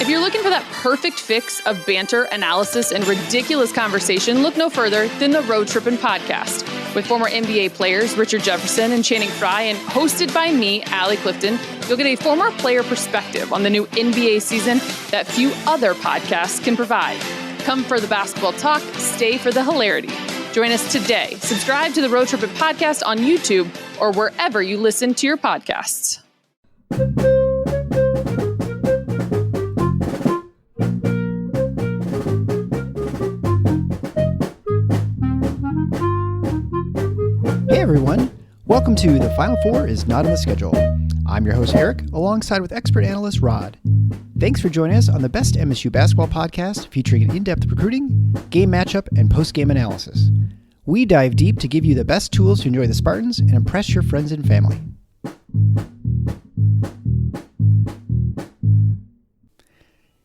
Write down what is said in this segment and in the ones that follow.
If you're looking for that perfect fix of banter, analysis, and ridiculous conversation, look no further than the Road Trippin' Podcast. With former NBA players Richard Jefferson and Channing Frye, and hosted by me, Allie Clifton, you'll get a former player perspective on the new NBA season that few other podcasts can provide. Come for the basketball talk, stay for the hilarity. Join us today. Subscribe to the Road Trippin' Podcast on YouTube or wherever you listen to your podcasts. Hey everyone, welcome to The Final Four is Not on the Schedule. I'm your host Eric, alongside with expert analyst Rod. Thanks for joining us on the best MSU basketball podcast featuring in-depth recruiting, game matchup, and post-game analysis. We dive deep to give you the best tools to enjoy the Spartans and impress your friends and family.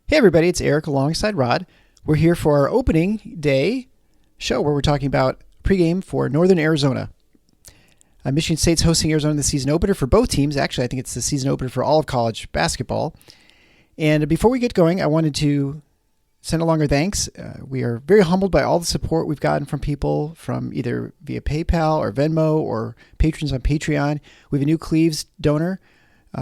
Hey everybody, it's Eric alongside Rod. We're here for our opening day show where we're talking about pregame for Northern Arizona. Michigan State's hosting Arizona in the season opener for both teams. Actually, I think it's the season opener for all of college basketball. And before we get going, I wanted to send along our thanks. We are very humbled by all the support we've gotten from people from either via PayPal or Venmo or patrons on Patreon. We have a new Cleves donor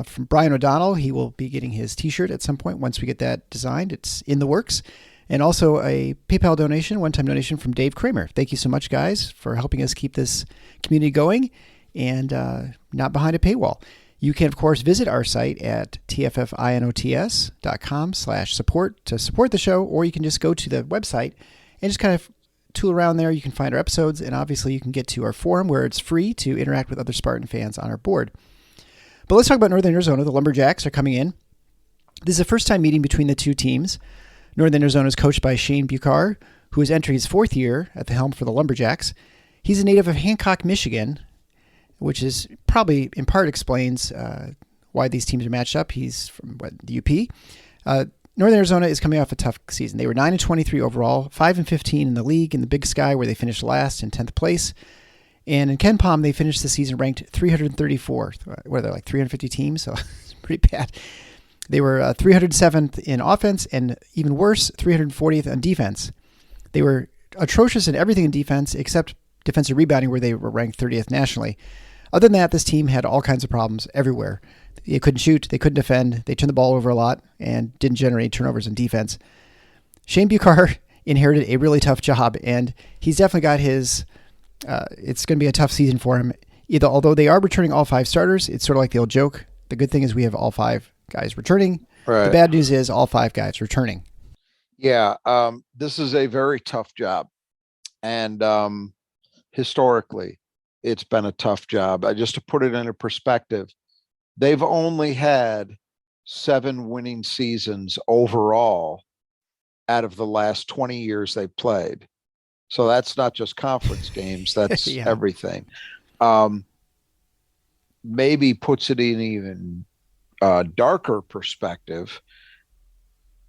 from Brian O'Donnell. He will be getting his t-shirt at some point once we get that designed. It's in the works. And also a PayPal donation, one-time donation from Dave Kramer. Thank you so much, guys, for helping us keep this community going and not behind a paywall. You can, of course, visit our site at tffinots.com/support to support the show, or you can just go to the website and just kind of tool around there. You can find our episodes, and obviously you can get to our forum where it's free to interact with other Spartan fans on our board. But let's talk about Northern Arizona. The Lumberjacks are coming in. This is a first-time meeting between the two teams. Northern Arizona is coached by Shane Buchar, who is entering his fourth year at the helm for the Lumberjacks. He's a native of Hancock, Michigan, which is probably in part explains why these teams are matched up. He's from the UP. Northern Arizona is coming off a tough season. They were 9-23 overall, 5-15 in the league in the Big Sky, where they finished last in 10th place. And in KenPom, they finished the season ranked 334th. What are they, like 350 teams? So it's pretty bad. They were 307th in offense and, even worse, 340th on defense. They were atrocious in everything in defense except defensive rebounding, where they were ranked 30th nationally. Other than that, this team had all kinds of problems everywhere. They couldn't shoot, they couldn't defend, they turned the ball over a lot, and didn't generate turnovers in defense. Shane Buchar inherited a really tough job, and he's definitely got his... it's going to be a tough season for him. Although they are returning all five starters, it's sort of like the old joke. The good thing is we have all five guys returning. Right. The bad news is all five guys returning. Yeah, this is a very tough job. And historically, it's been a tough job. Just to put it into perspective, they've only had 7 winning seasons overall out of the last 20 years they played. So that's not just conference games, that's everything. Maybe puts it in even darker perspective.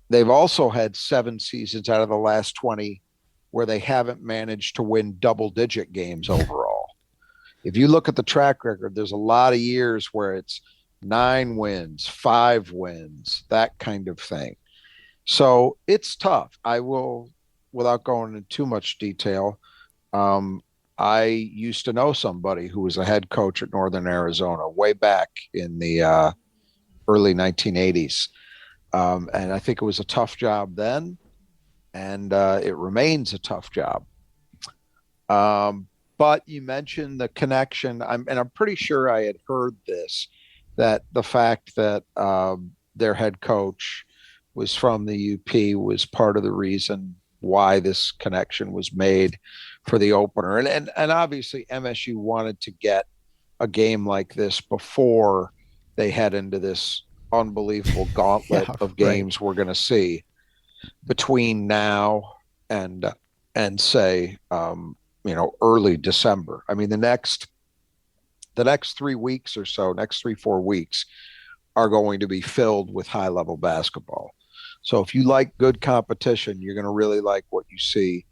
They've also had 7 seasons out of the last 20 where they haven't managed to win double-digit games overall. If you look at the track record, there's a lot of years where it's 9 wins, 5 wins, that kind of thing. So it's tough. I will, without going into too much detail, I used to know somebody who was a head coach at Northern Arizona way back in the early 1980s. And I think it was a tough job then, and it remains a tough job. But you mentioned the connection, and I'm pretty sure I had heard this, that the fact that their head coach was from the UP was part of the reason why this connection was made for the opener. And obviously MSU wanted to get a game like this before they head into this unbelievable gauntlet of games we're going to see between now and say, early December. I mean, the next 3 weeks or so, next 3-4 weeks are going to be filled with high level basketball. So if you like good competition, you're going to really like what you see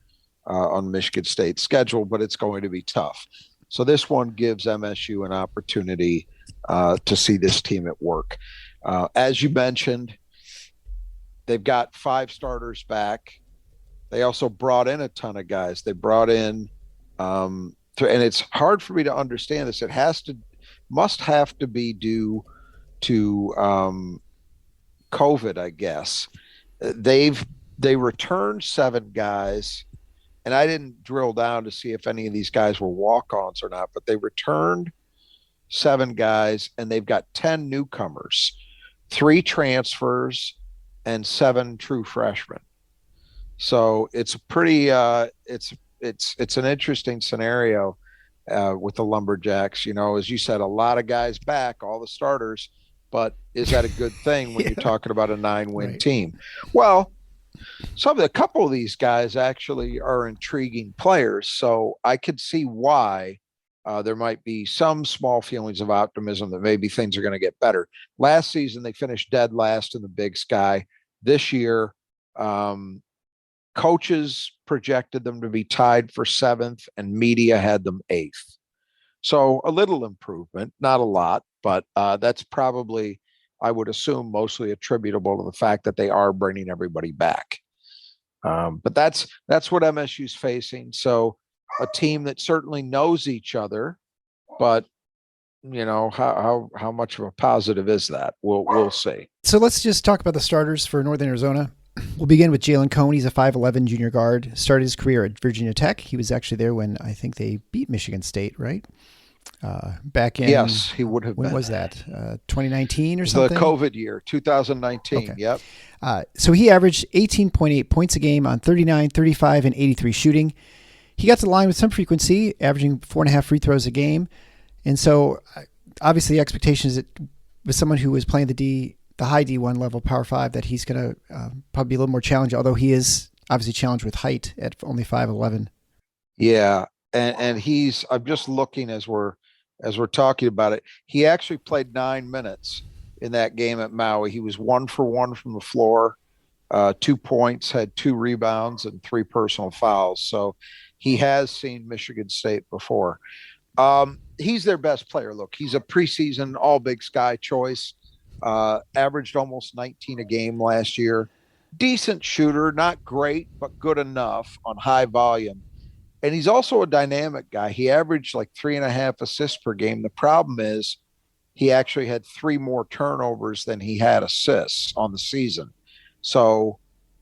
on Michigan State's schedule, but it's going to be tough. So this one gives MSU an opportunity to see this team at work. As you mentioned, They've got 5 starters back. They also brought in a ton of guys. They brought in, and it's hard for me to understand this. It must have to be due to COVID, I guess. They returned 7 guys, and I didn't drill down to see if any of these guys were walk-ons or not, but they returned 7 guys, and they've got 10 newcomers, 3 transfers, and 7 true freshmen. So it's a pretty it's an interesting scenario with the Lumberjacks. As you said, a lot of guys back, all the starters, but is that a good thing when you're talking about a 9-win team? Well, a couple of these guys actually are intriguing players, so I could see why there might be some small feelings of optimism that maybe things are going to get better. Last season, they finished dead last in the Big Sky. This year, coaches projected them to be tied for 7th, and media had them 8th. So a little improvement, not a lot, but that's probably, I would assume, mostly attributable to the fact that they are bringing everybody back. But that's what MSU's facing. So a team that certainly knows each other, but how much of a positive is that? We'll see. So let's just talk about the starters for Northern Arizona. We'll begin with Jalen Cone. He's a 5'11 junior guard. Started his career at Virginia Tech. He was actually there when I think they beat Michigan State, right? Back in, yes, he would have when been. Was that 2019 or something? The COVID year, 2019. Okay. Yep. So he averaged 18.8 points a game on 39, 35, and 83 shooting. He got to the line with some frequency, averaging 4.5 free throws a game. And so obviously the expectation is that with someone who was playing the high D1 level Power 5, that he's going to probably be a little more challenged, although he is obviously challenged with height at only 5'11". Yeah. And I'm just looking as we're talking about it. He actually played 9 minutes in that game at Maui. He was 1 for 1 from the floor, 2 points, had 2 rebounds, and 3 personal fouls. So he has seen Michigan State before. He's their best player. Look, he's a preseason All Big Sky choice. Averaged almost 19 a game last year. Decent shooter, not great, but good enough on high volume. And he's also a dynamic guy. He averaged like 3.5 assists per game. The problem is he actually had 3 more turnovers than he had assists on the season. So,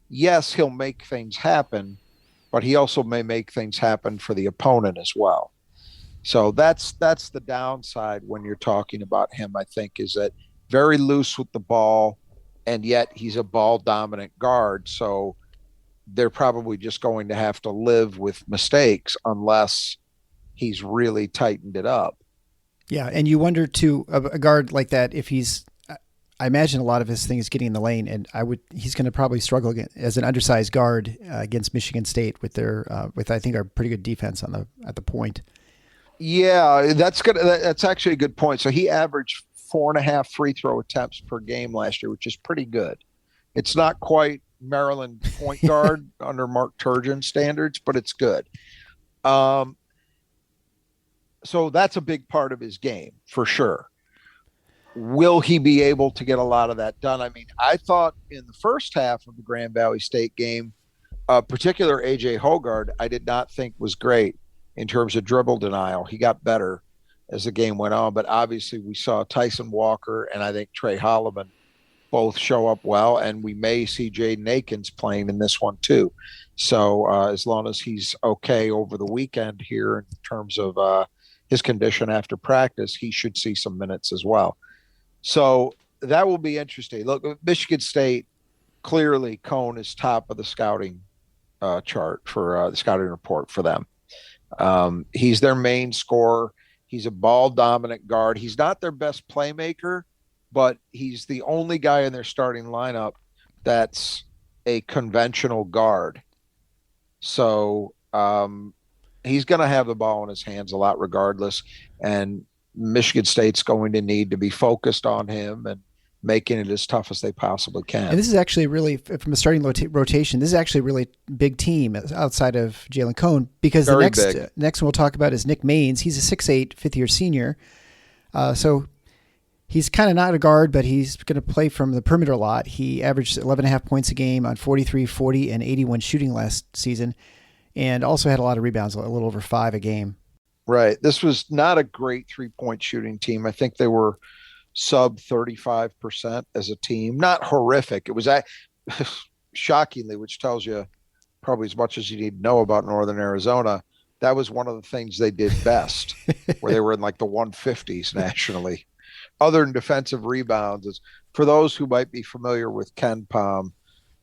yes, he'll make things happen, but he also may make things happen for the opponent as well. So that's the downside when you're talking about him, I think, is that very loose with the ball, and yet he's a ball-dominant guard. So they're probably just going to have to live with mistakes unless he's really tightened it up. Yeah, and you wonder, too, a guard like that, if I imagine a lot of his thing is getting in the lane, and he's going to probably struggle as an undersized guard against Michigan State with I think our pretty good defense at the point. Yeah, that's actually a good point. So he averaged 4.5 free throw attempts per game last year, which is pretty good. It's not quite Maryland point guard under Mark Turgeon standards, but it's good. So that's a big part of his game for sure. Will he be able to get a lot of that done? I mean, I thought in the first half of the Grand Valley State game, particular AJ Hogard, I did not think was great in terms of dribble denial. He got better as the game went on, but obviously we saw Tyson Walker and I think Trey Holloman both show up well, and we may see Jaden Akins playing in this one too. So as long as he's okay over the weekend here in terms of his condition after practice, he should see some minutes as well. So that will be interesting. Look, Michigan State, clearly Cone is top of the scouting chart for the scouting report for them. He's their main scorer. He's a ball-dominant guard. He's not their best playmaker, but he's the only guy in their starting lineup that's a conventional guard. So he's going to have the ball in his hands a lot regardless, and Michigan State's going to need to be focused on him and making it as tough as they possibly can. And this is actually really, from a starting rotation, this is actually a really big team outside of Jalen Cone, because the next one we'll talk about is Nick Maines. He's a 6'8", fifth-year senior. So He's kind of not a guard, but he's going to play from the perimeter a lot. He averaged 11.5 points a game on 43, 40, and 81 shooting last season, and also had a lot of rebounds, a little over 5 a game. Right. This was not a great 3-point shooting team. I think they were sub 35% as a team. Not horrific. It was shockingly, which tells you probably as much as you need to know about Northern Arizona. That was one of the things they did best, where they were in like the 150s nationally. Other than defensive rebounds, is for those who might be familiar with KenPom,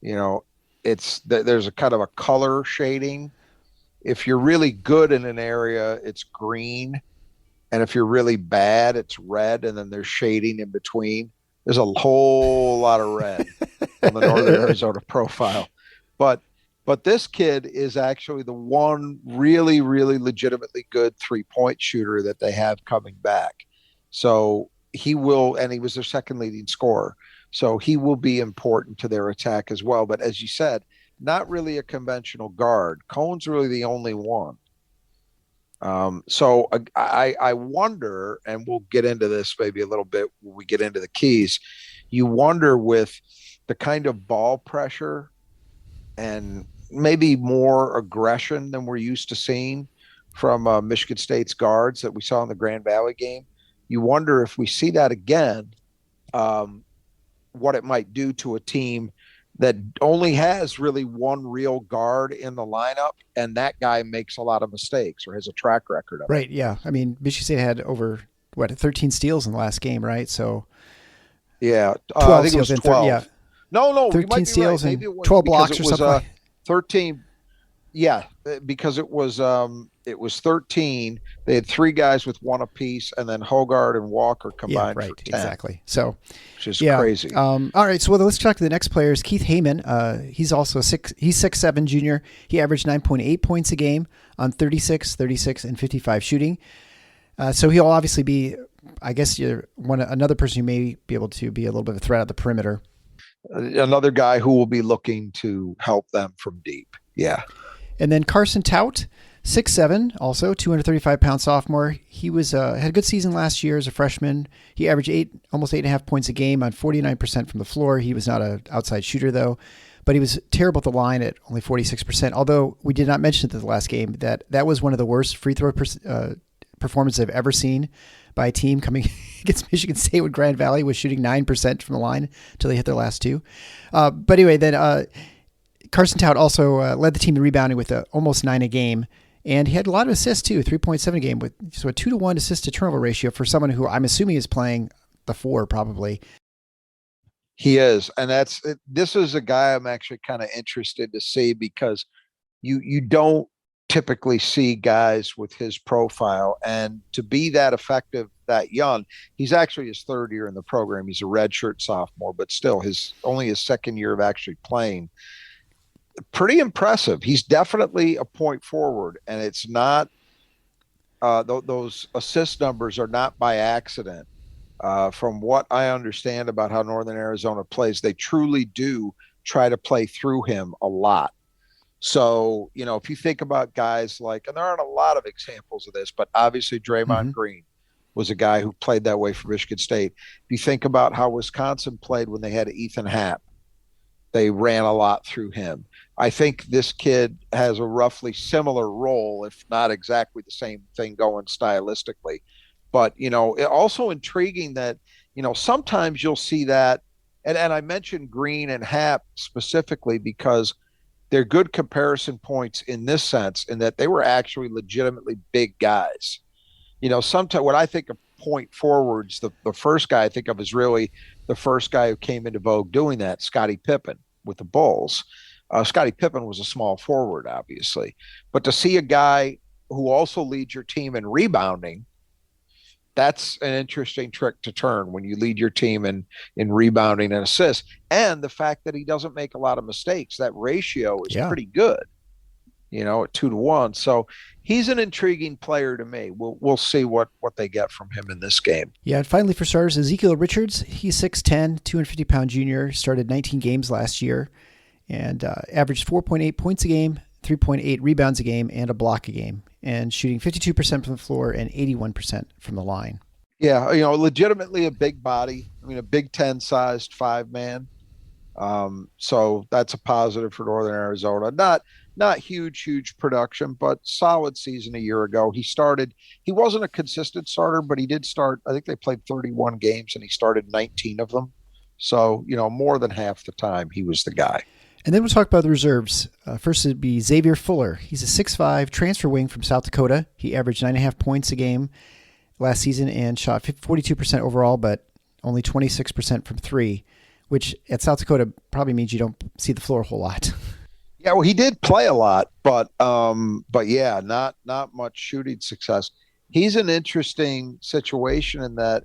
there's a kind of a color shading. If you're really good in an area, it's green. And if you're really bad, it's red. And then there's shading in between. There's a whole lot of red on the Northern Arizona profile. But this kid is actually the one really, really legitimately good 3-point shooter that they have coming back. So he will, and he was their second leading scorer. So he will be important to their attack as well. But as you said, not really a conventional guard. Cohn's really the only one. So I wonder, and we'll get into this maybe a little bit when we get into the keys, you wonder with the kind of ball pressure and maybe more aggression than we're used to seeing from Michigan State's guards that we saw in the Grand Valley game. You wonder if we see that again, what it might do to a team that only has really one real guard in the lineup, and that guy makes a lot of mistakes or has a track record of it. Right, yeah. I mean, Michigan State had over, 13 steals in the last game, right? So, yeah. 12 I think it was 12. Yeah. No, 13 steals and 12 blocks or something. 13. Yeah, because it was 13. They had 3 guys with 1 apiece, and then Hogard and Walker combined for 10. Exactly. So, which is crazy. All right, so let's talk to the next players. Keith Heyman, he's also he's 6'7" junior. He averaged 9.8 points a game on 36, 36, and 55 shooting. So he'll obviously be, I guess, another person who may be able to be a little bit of a threat at the perimeter. Another guy who will be looking to help them from deep. Yeah. And then Carson Tout, 6'7", also 235-pound sophomore. He was had a good season last year as a freshman. He averaged almost 8.5 points a game on 49% from the floor. He was not an outside shooter, though, but he was terrible at the line at only 46%. Although we did not mention it in the last game, that was one of the worst free throw performances I've ever seen by a team coming against Michigan State, when Grand Valley was shooting 9% from the line until they hit their last 2. But anyway, then Carson Tout also led the team in rebounding with almost 9 a game. And he had a lot of assists too, 3.7 a game, so a 2-to-1 assist to turnover ratio for someone who I'm assuming is playing the 4 probably. He is, and this is a guy I'm actually kind of interested to see, because you don't typically see guys with his profile, and to be that effective that young. He's actually his 3rd year in the program. He's a redshirt sophomore, but still only his 2nd year of actually playing. Pretty impressive. He's definitely a point forward, and it's not those assist numbers are not by accident. From what I understand about how Northern Arizona plays, they truly do try to play through him a lot. So, if you think about guys like, and there aren't a lot of examples of this, but obviously Draymond Green was a guy who played that way for Michigan State. If you think about how Wisconsin played when they had Ethan Happ, they ran a lot through him. I think this kid has a roughly similar role, if not exactly the same thing going stylistically. But, also intriguing that, sometimes you'll see that. And I mentioned Green and Happ specifically because they're good comparison points in this sense, in that they were actually legitimately big guys. Sometimes when I think of point forwards, the first guy I think of is really the first guy who came into vogue doing that, Scottie Pippen with the Bulls. Scottie Pippen was a small forward, obviously. But to see a guy who also leads your team in rebounding, that's an interesting trick to turn when you lead your team in rebounding and assists. And the fact that he doesn't make a lot of mistakes, that ratio is pretty good, at 2-to-1. So he's an intriguing player to me. We'll see what they get from him in this game. Yeah, and finally for starters, Ezekiel Richards. He's 6'10", 250-pound junior, started 19 games last year, and averaged 4.8 points a game, 3.8 rebounds a game, and a block a game, and shooting 52% from the floor and 81% from the line. Yeah, legitimately a big body. I mean, a Big Ten sized 5-man. So that's a positive for Northern Arizona. Not huge production, but solid season a year ago. He wasn't a consistent starter, but he did start. I think they played 31 games and he started 19 of them. So, more than half the time he was the guy. And then we'll talk about the reserves. First would be Xavier Fuller. He's a 6'5" transfer wing from South Dakota. He averaged 9.5 points a game last season and shot 42% overall, but only 26% from three, which at South Dakota probably means you don't see the floor a whole lot. Yeah, well, he did play a lot, but yeah, not much shooting success. He's an interesting situation in that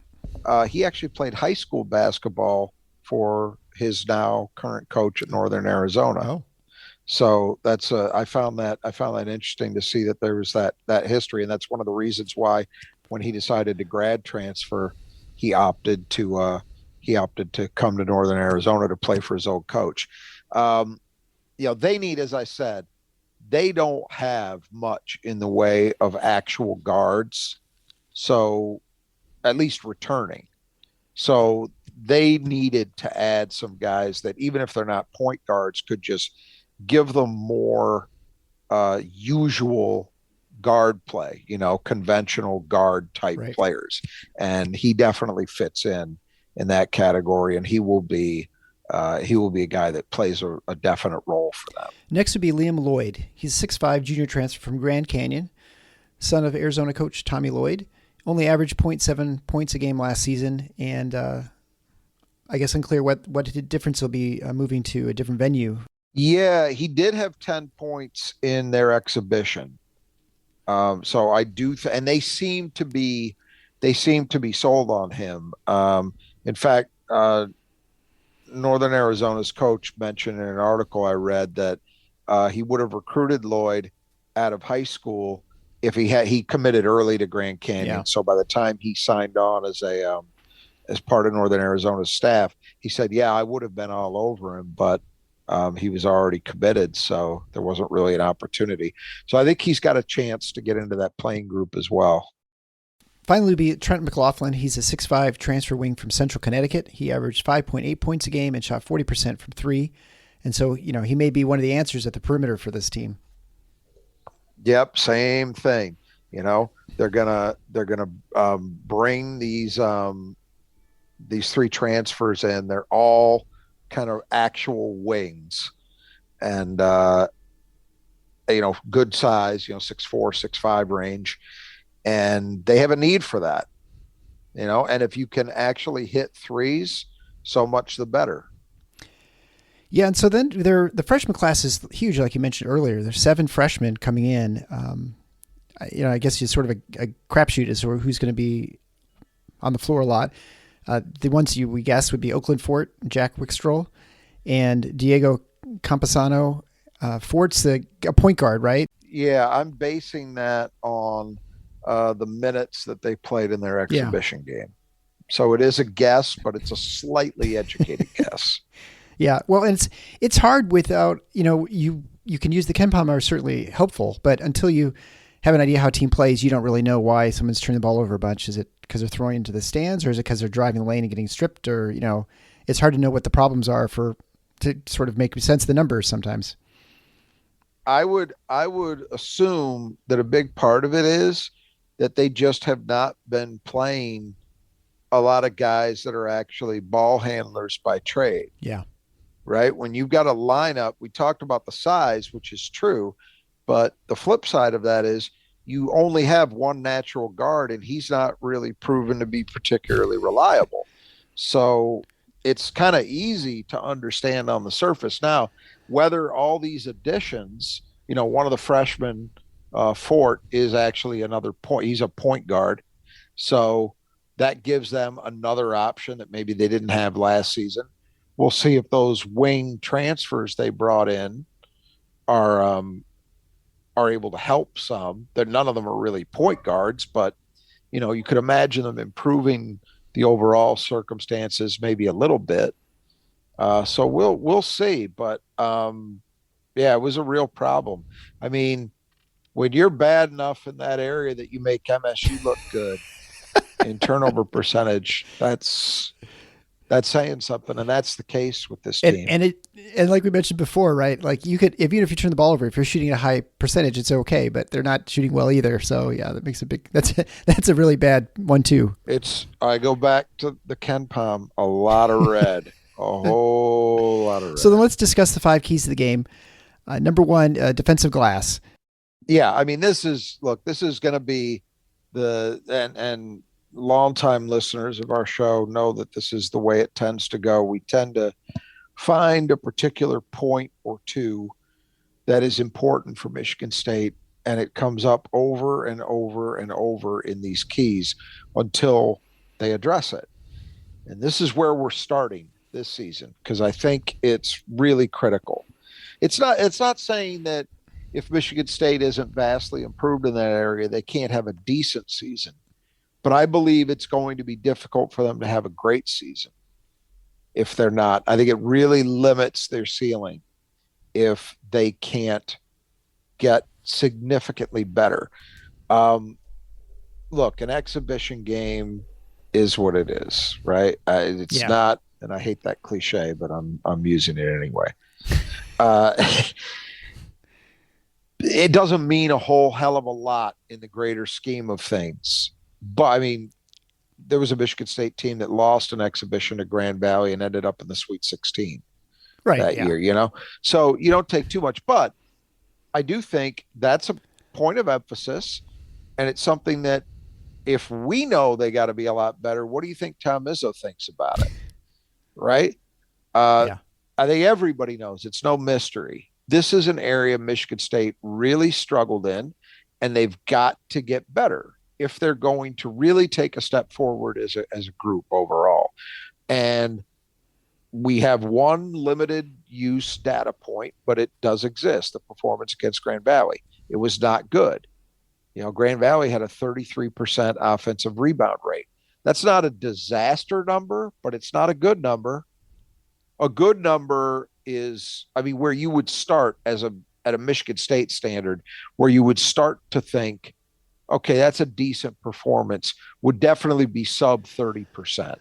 he actually played high school basketball for his now current coach at Northern Arizona. Oh. So that's I found that interesting to see that there was that history, and that's one of the reasons why when he decided to grad transfer, he opted to come to Northern Arizona to play for his old coach. They need, as I said, they don't have much in the way of actual guards, so at least returning. So they needed to add some guys that, even if they're not point guards, could just give them more usual guard play, conventional guard type players. And he definitely fits in that category, and he will be a guy that plays a definite role for them. Next would be Liam Lloyd. He's a 6'5" junior transfer from Grand Canyon, son of Arizona coach Tommy Lloyd. Only averaged 0.7 points a game last season, and I guess unclear what the difference will be moving to a different venue. Yeah, he did have 10 points in their exhibition. So I do, and they seem to be sold on him. In fact, Northern Arizona's coach mentioned in an article I read that he would have recruited Lloyd out of high school if he committed early to Grand Canyon. Yeah. So by the time he signed on as part of Northern Arizona's staff, he said, "Yeah, I would have been all over him, but he was already committed, so there wasn't really an opportunity." So I think he's got a chance to get into that playing group as well. Finally, would be Trent McLaughlin. He's a 6'5" transfer wing from Central Connecticut. He averaged 5.8 points a game and shot 40% from three. And so, he may be one of the answers at the perimeter for this team. Yep, same thing. They're gonna bring these three transfers in. They're all kind of actual wings, and good size, 6'4", 6'5" range. And they have a need for that, and if you can actually hit threes, so much the better. Yeah, and so then the freshman class is huge, like you mentioned earlier. There's 7 freshmen coming in. I guess it's sort of a crapshoot as to who's going to be on the floor a lot. The ones we guess would be Oakland Fort, Jack Wickstroll, and Diego Campesano. Fort's a point guard, right? Yeah, I'm basing that on the minutes that they played in their exhibition game. So it is a guess, but it's a slightly educated guess. Yeah, well, and it's hard without, you can use the KenPom are certainly helpful, but until you have an idea how a team plays, you don't really know why someone's turning the ball over a bunch. Is it because they're throwing into the stands, or is it because they're driving the lane and getting stripped, or, it's hard to know what the problems are to sort of make sense of the numbers sometimes. I would assume that a big part of it is that they just have not been playing a lot of guys that are actually ball handlers by trade. Yeah. Right? When you've got a lineup, we talked about the size, which is true, but the flip side of that is you only have one natural guard, and he's not really proven to be particularly reliable. So it's kind of easy to understand on the surface. Now, whether all these additions, one of the freshmen, Fort, is actually another point. He's a point guard. So that gives them another option that maybe they didn't have last season. We'll see if those wing transfers they brought in are able to help some. That none of them are really point guards, but you could imagine them improving the overall circumstances maybe a little bit. So we'll see, but yeah, it was a real problem. I mean, when you're bad enough in that area that you make MSU look good, in turnover percentage. That's saying something, and that's the case with this team. And like we mentioned before, right? Like you could, even if you turn the ball over, if you're shooting a high percentage, it's okay, but they're not shooting well either. So yeah, that makes that's a really bad one too. I go back to the KenPom, a lot of red, a whole lot of red. So then let's discuss the 5 keys to the game. Number 1, defensive glass. Yeah, I mean, this is going to be and longtime listeners of our show know that this is the way it tends to go. We tend to find a particular point or two that is important for Michigan State, and it comes up over and over and over in these keys until they address it. And this is where we're starting this season, because I think it's really critical. It's not saying that if Michigan State isn't vastly improved in that area, they can't have a decent season. But I believe it's going to be difficult for them to have a great season if they're not. I think it really limits their ceiling if they can't get significantly better. Look, an exhibition game is what it is, right? It's not, and I hate that cliche, but I'm using it anyway. It doesn't mean a whole hell of a lot in the greater scheme of things. But I mean, there was a Michigan State team that lost an exhibition to Grand Valley and ended up in the Sweet 16 that year, So you don't take too much. But I do think that's a point of emphasis. And it's something that if we know they got to be a lot better, what do you think Tom Izzo thinks about it? Right? I think everybody knows. It's no mystery. This is an area Michigan State really struggled in, and they've got to get better if they're going to really take a step forward as a group overall. And we have one limited use data point, but it does exist, the performance against Grand Valley. It was not good. Grand Valley had a 33% offensive rebound rate. That's not a disaster number, but it's not a good number. A good number is, where you would start at a Michigan State standard, where you would start to think, okay, that's a decent performance, would definitely be sub 30%.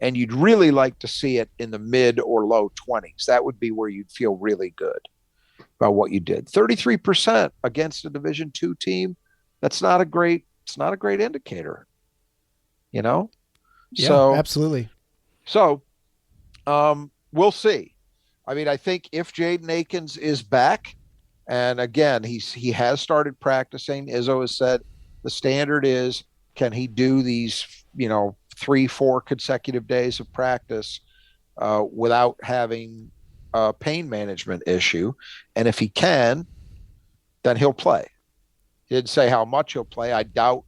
And you'd really like to see it in the mid or low 20s. That would be where you'd feel really good about what you did. 33% against a Division II team, it's not a great indicator, Yeah, So absolutely. So we'll see. I think if Jaden Akins is back, and again, he has started practicing. Izzo has said the standard is, can he do these, 3-4 consecutive days of practice without having a pain management issue? And if he can, then he'll play. He didn't say how much he'll play. I doubt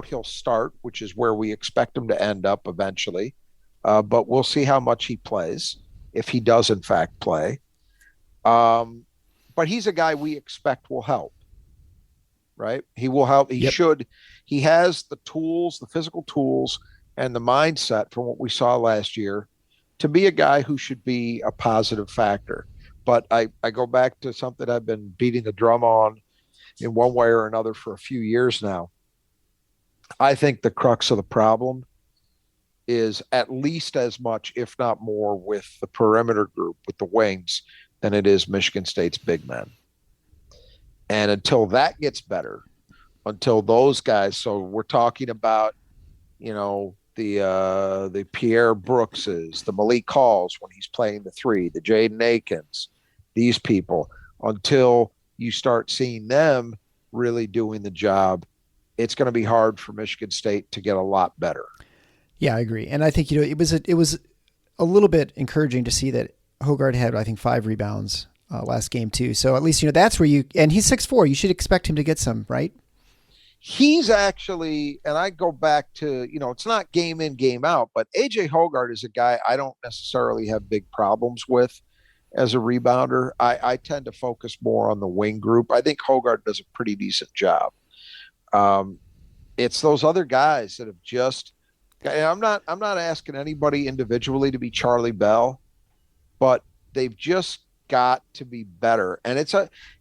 he'll start, which is where we expect him to end up eventually. But we'll see how much he plays, if he does in fact play. But he's a guy we expect will help, right? He will help. He should. He has the tools, the physical tools, and the mindset from what we saw last year to be a guy who should be a positive factor. But I go back to something I've been beating the drum on in one way or another for a few years now. I think the crux of the problem is at least as much, if not more, with the perimeter group, with the wings, than it is Michigan State's big men. And until that gets better, until those guys, so we're talking about, the Pierre Brookses, the Malik Halls when he's playing the 3, the Jaden Akins, these people, until you start seeing them really doing the job, it's going to be hard for Michigan State to get a lot better. Yeah, I agree. And I think, it was a little bit encouraging to see that Hoggard had, I think, 5 rebounds last game too. So at least, that's where and he's 6'4". You should expect him to get some, right? He's actually, and I go back to, it's not game in, game out, but AJ Hoggard is a guy I don't necessarily have big problems with as a rebounder. I tend to focus more on the wing group. I think Hoggard does a pretty decent job. It's those other guys that have just, and I'm not asking anybody individually to be Charlie Bell, but they've just got to be better. And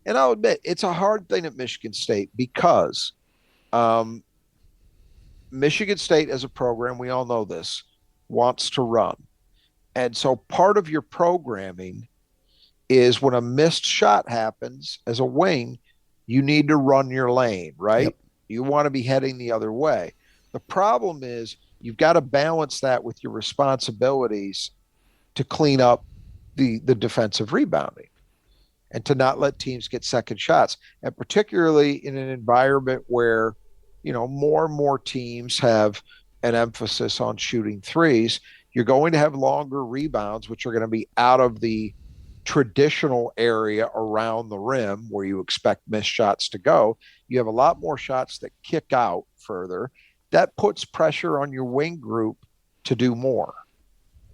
and I'll admit, it's a hard thing at Michigan State because Michigan State as a program, we all know this, wants to run. And so part of your programming is when a missed shot happens as a wing, you need to run your lane, right? Yep. You want to be heading the other way. The problem is you've got to balance that with your responsibilities to clean up the defensive rebounding and to not let teams get second shots. And particularly in an environment where, more and more teams have an emphasis on shooting threes, you're going to have longer rebounds, which are going to be out of the traditional area around the rim where you expect missed shots to go. You have a lot more shots that kick out further. That puts pressure on your wing group to do more,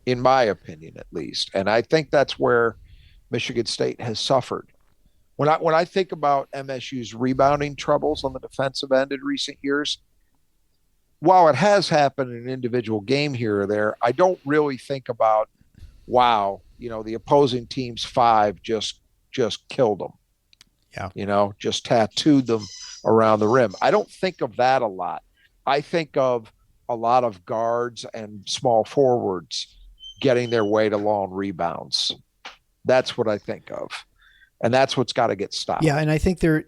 in my opinion, at least. And I think that's where Michigan State has suffered. When I think about MSU's rebounding troubles on the defensive end in recent years, while it has happened in an individual game here or there, I don't really think about, wow, the opposing team's 5 just killed them. Yeah. Just tattooed them around the rim. I don't think of that a lot. I think of a lot of guards and small forwards getting their way to long rebounds. That's what I think of. And that's what's got to get stopped. Yeah, and I think to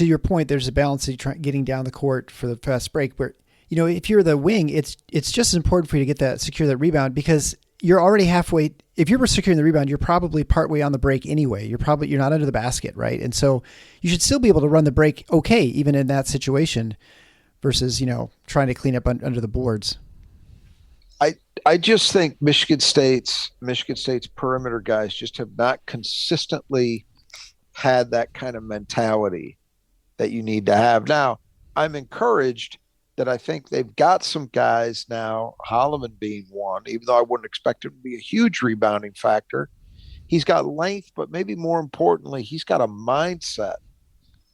your point, there's a balance of getting down the court for the fast break. But, if you're the wing, it's just as important for you to get secure that rebound, because you're already halfway. If you're securing the rebound, you're probably partway on the break anyway. You're not under the basket, right? And so you should still be able to run the break okay, even in that situation, versus, trying to clean up under the boards. I just think Michigan State's perimeter guys just have not consistently had that kind of mentality that you need to have. Now, I'm encouraged that I think they've got some guys now, Holloman being one, even though I wouldn't expect him to be a huge rebounding factor. He's got length, but maybe more importantly, he's got a mindset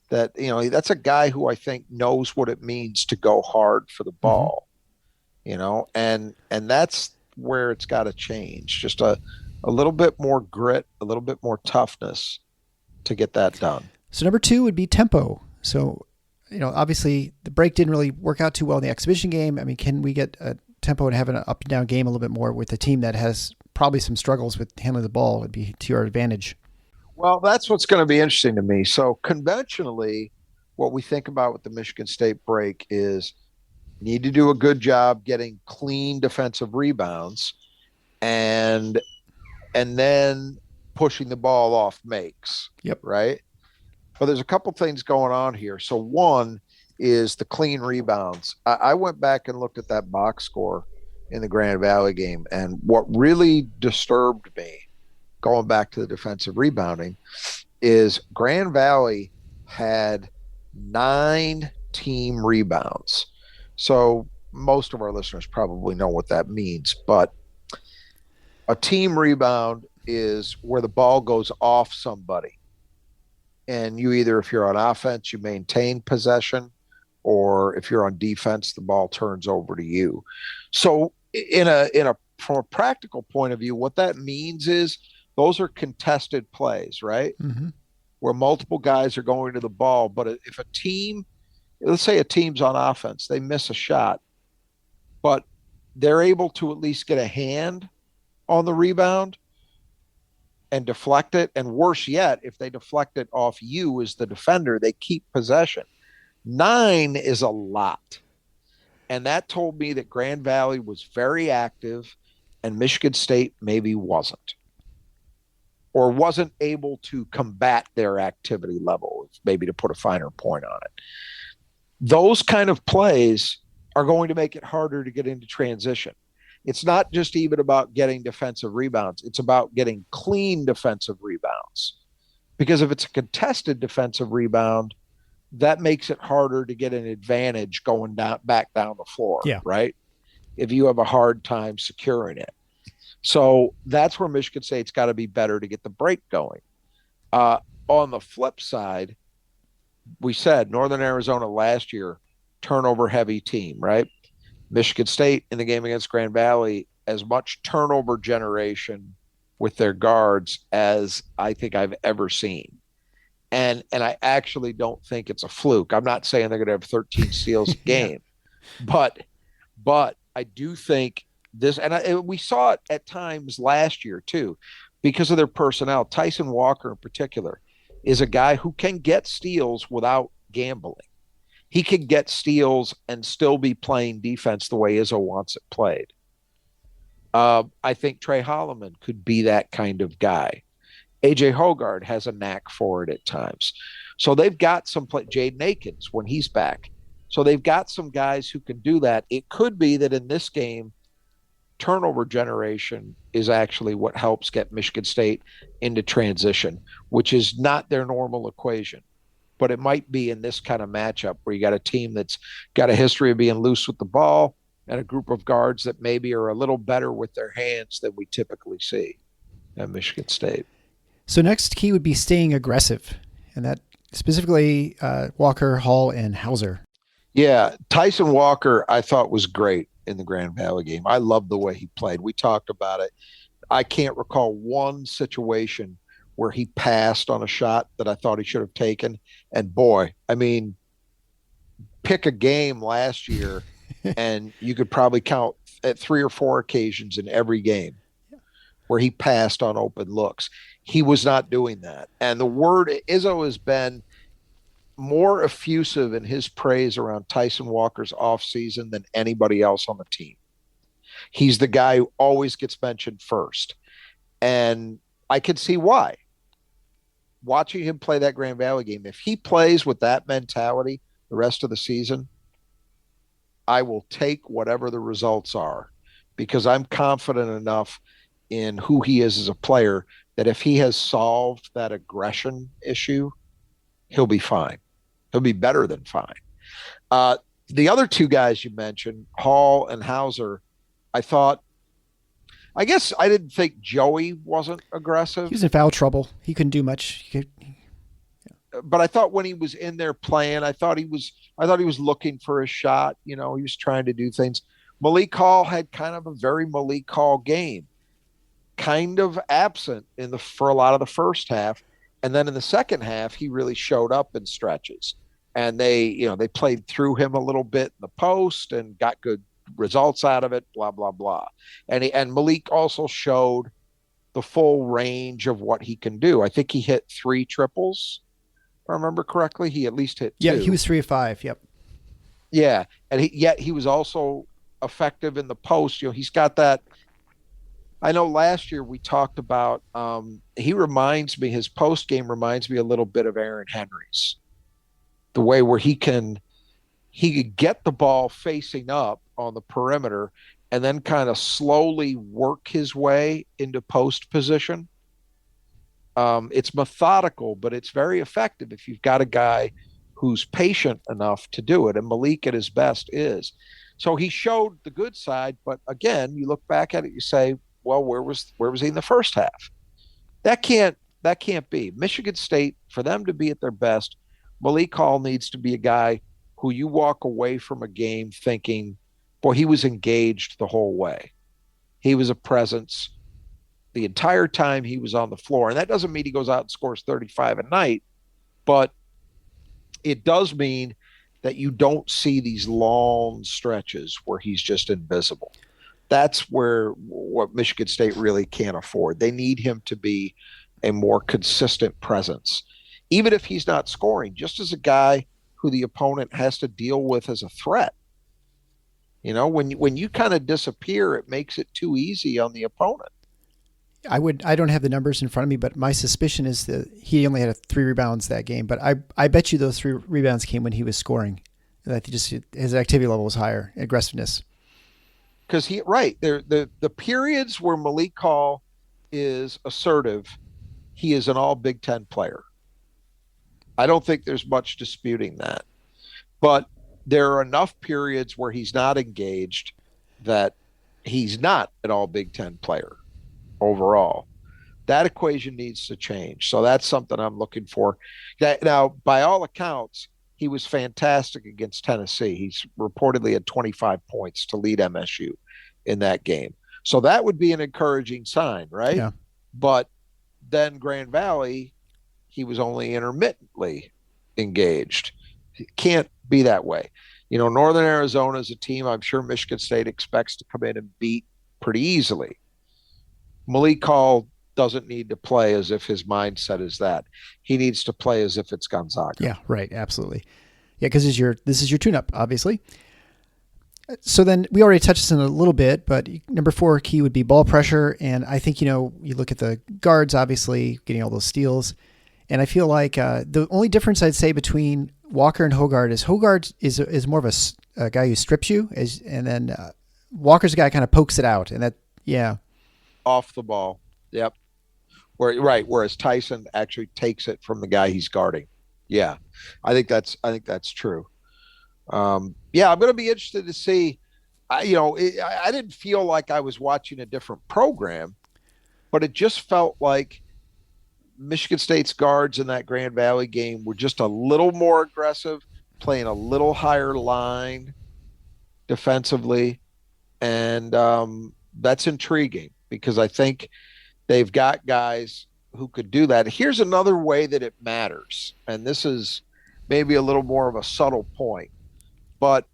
that, that's a guy who I think knows what it means to go hard for the ball, and that's where it's got to change. Just a little bit more grit, a little bit more toughness to get that done. So number 2 would be tempo. So, obviously the break didn't really work out too well in the exhibition game. I mean, can we get a tempo and have an up and down game a little bit more with a team that has probably some struggles with handling the ball? Would be to your advantage. Well, that's what's going to be interesting to me. So conventionally, what we think about with the Michigan State break is need to do a good job getting clean defensive rebounds and then pushing the ball off makes. Yep. Right. But there's a couple things going on here. So one is the clean rebounds. I went back and looked at that box score in the Grand Valley game, and what really disturbed me going back to the defensive rebounding is Grand Valley had 9 team rebounds. So most of our listeners probably know what that means, but a team rebound is where the ball goes off somebody. And you either, if you're on offense, you maintain possession, or if you're on defense, the ball turns over to you. So from a practical point of view, what that means is those are contested plays, right? Mm-hmm. Where multiple guys are going to the ball. But if a team, let's say a team's on offense, they miss a shot, but they're able to at least get a hand on the rebound and deflect it. And worse yet, if they deflect it off you as the defender, they keep possession. 9 is a lot. And that told me that Grand Valley was very active and Michigan State maybe wasn't, or wasn't able to combat their activity level, maybe to put a finer point on it. Those kind of plays are going to make it harder to get into transition. It's not just even about getting defensive rebounds. It's about getting clean defensive rebounds. Because if it's a contested defensive rebound, that makes it harder to get an advantage going back down the floor, right? If you have a hard time securing it. So that's where Michigan State's got to be better to get the break going. On the flip side, we said Northern Arizona last year, turnover-heavy team, right? Michigan State in the game against Grand Valley, as much turnover generation with their guards as I think I've ever seen. And I actually don't think it's a fluke. I'm not saying they're going to have 13 steals a game, but But I do think this, and we saw it at times last year too, because of their personnel. Tyson Walker in particular is a guy who can get steals without gambling. He can get steals and still be playing defense the way Izzo wants it played. I think Trey Holloman could be that kind of guy. AJ Hogard has a knack for it at times. So they've got some play. Jaden Akins when he's back. So they've got some guys who can do that. It could be that in this game, turnover generation is actually what helps get Michigan State into transition, which is not their normal equation. But it might be in this kind of matchup where you got a team that's got a history of being loose with the ball and a group of guards that maybe are a little better with their hands than we typically see at Michigan State. So next key would be staying aggressive, and that specifically Walker, Hall, and Hauser. Yeah, Tyson Walker I thought was great in the Grand Valley game. I love the way he played. We talked about it. I can't recall one situation where he passed on a shot that I thought he should have taken. And boy, I mean, pick a game last year and you could probably count at 3 or 4 occasions in every game where he passed on open looks. He was not doing that. And the word Izzo has been more effusive in his praise around Tyson Walker's offseason than anybody else on the team. He's the guy who always gets mentioned first. And I could see why. Watching him play that Grand Valley game, if he plays with that mentality the rest of the season, I will take whatever the results are, because I'm confident enough in who he is as a player that if he has solved that aggression issue, he'll be fine. He'll be better than fine. The other two guys you mentioned, Hall and Hauser, I guess I didn't think Joey wasn't aggressive. He was in foul trouble. He couldn't do much. But I thought when he was in there playing, I thought he was looking for a shot. You know, he was trying to do things. Malik Hall had kind of a very Malik Hall game, kind of absent for a lot of the first half. And then in the second half, he really showed up in stretches. And they played through him a little bit in the post and got good results out of it, blah, blah, blah. And Malik also showed the full range of what he can do. I think he hit 3 triples, if I remember correctly. He at least hit 2. Yeah, he was 3 of 5, yep. Yeah, and yet he was also effective in the post. You know, he's got that. I know last year we talked about his post game reminds me a little bit of Aaron Henry's. The way where he could get the ball facing up on the perimeter and then kind of slowly work his way into post position. It's methodical, but it's very effective if you've got a guy who's patient enough to do it. And Malik at his best is. So he showed the good side, but again, you look back at it, you say, well, where was he in the first half? That can't be. Michigan State, for them to be at their best, Malik Hall needs to be a guy who you walk away from a game thinking, boy, he was engaged the whole way. He was a presence the entire time he was on the floor. And that doesn't mean he goes out and scores 35 a night, but it does mean that you don't see these long stretches where he's just invisible. That's what Michigan State really can't afford. They need him to be a more consistent presence, even if he's not scoring, just as a guy who the opponent has to deal with as a threat. You know, when you kind of disappear, it makes it too easy on the opponent. I don't have the numbers in front of me, but my suspicion is that he only had 3 rebounds that game. But I bet you those 3 rebounds came when he was scoring. That his activity level was higher, aggressiveness. Because the periods where Malik Hall is assertive, he is an all Big Ten player. I don't think there's much disputing that. But there are enough periods where he's not engaged that he's not an all Big Ten player overall. That equation needs to change. So that's something I'm looking for. Now, by all accounts, he was fantastic against Tennessee. He's reportedly had 25 points to lead MSU in that game. So that would be an encouraging sign, right? Yeah. But then Grand Valley, he was only intermittently engaged. It can't be that way. Northern Arizona is a team I'm sure Michigan State expects to come in and beat pretty easily. Malik Hall doesn't need to play as if his mindset is that. He needs to play as if it's Gonzaga. Yeah, right. Absolutely. Yeah, because this is your tune-up, obviously. So then we already touched this in a little bit, but number 4 key would be ball pressure. And I think, you look at the guards, obviously, getting all those steals. And I feel like the only difference I'd say between Walker and Hogard is more of a guy who strips you, and then Walker's a guy kind of pokes it out. And that, yeah. Off the ball. Yep. Whereas Tyson actually takes it from the guy he's guarding. Yeah. I think that's true. I'm going to be interested to see. I didn't feel like I was watching a different program, but it just felt like Michigan State's guards in that Grand Valley game were just a little more aggressive, playing a little higher line defensively, and that's intriguing because I think they've got guys who could do that. Here's another way that it matters, and this is maybe a little more of a subtle point. But,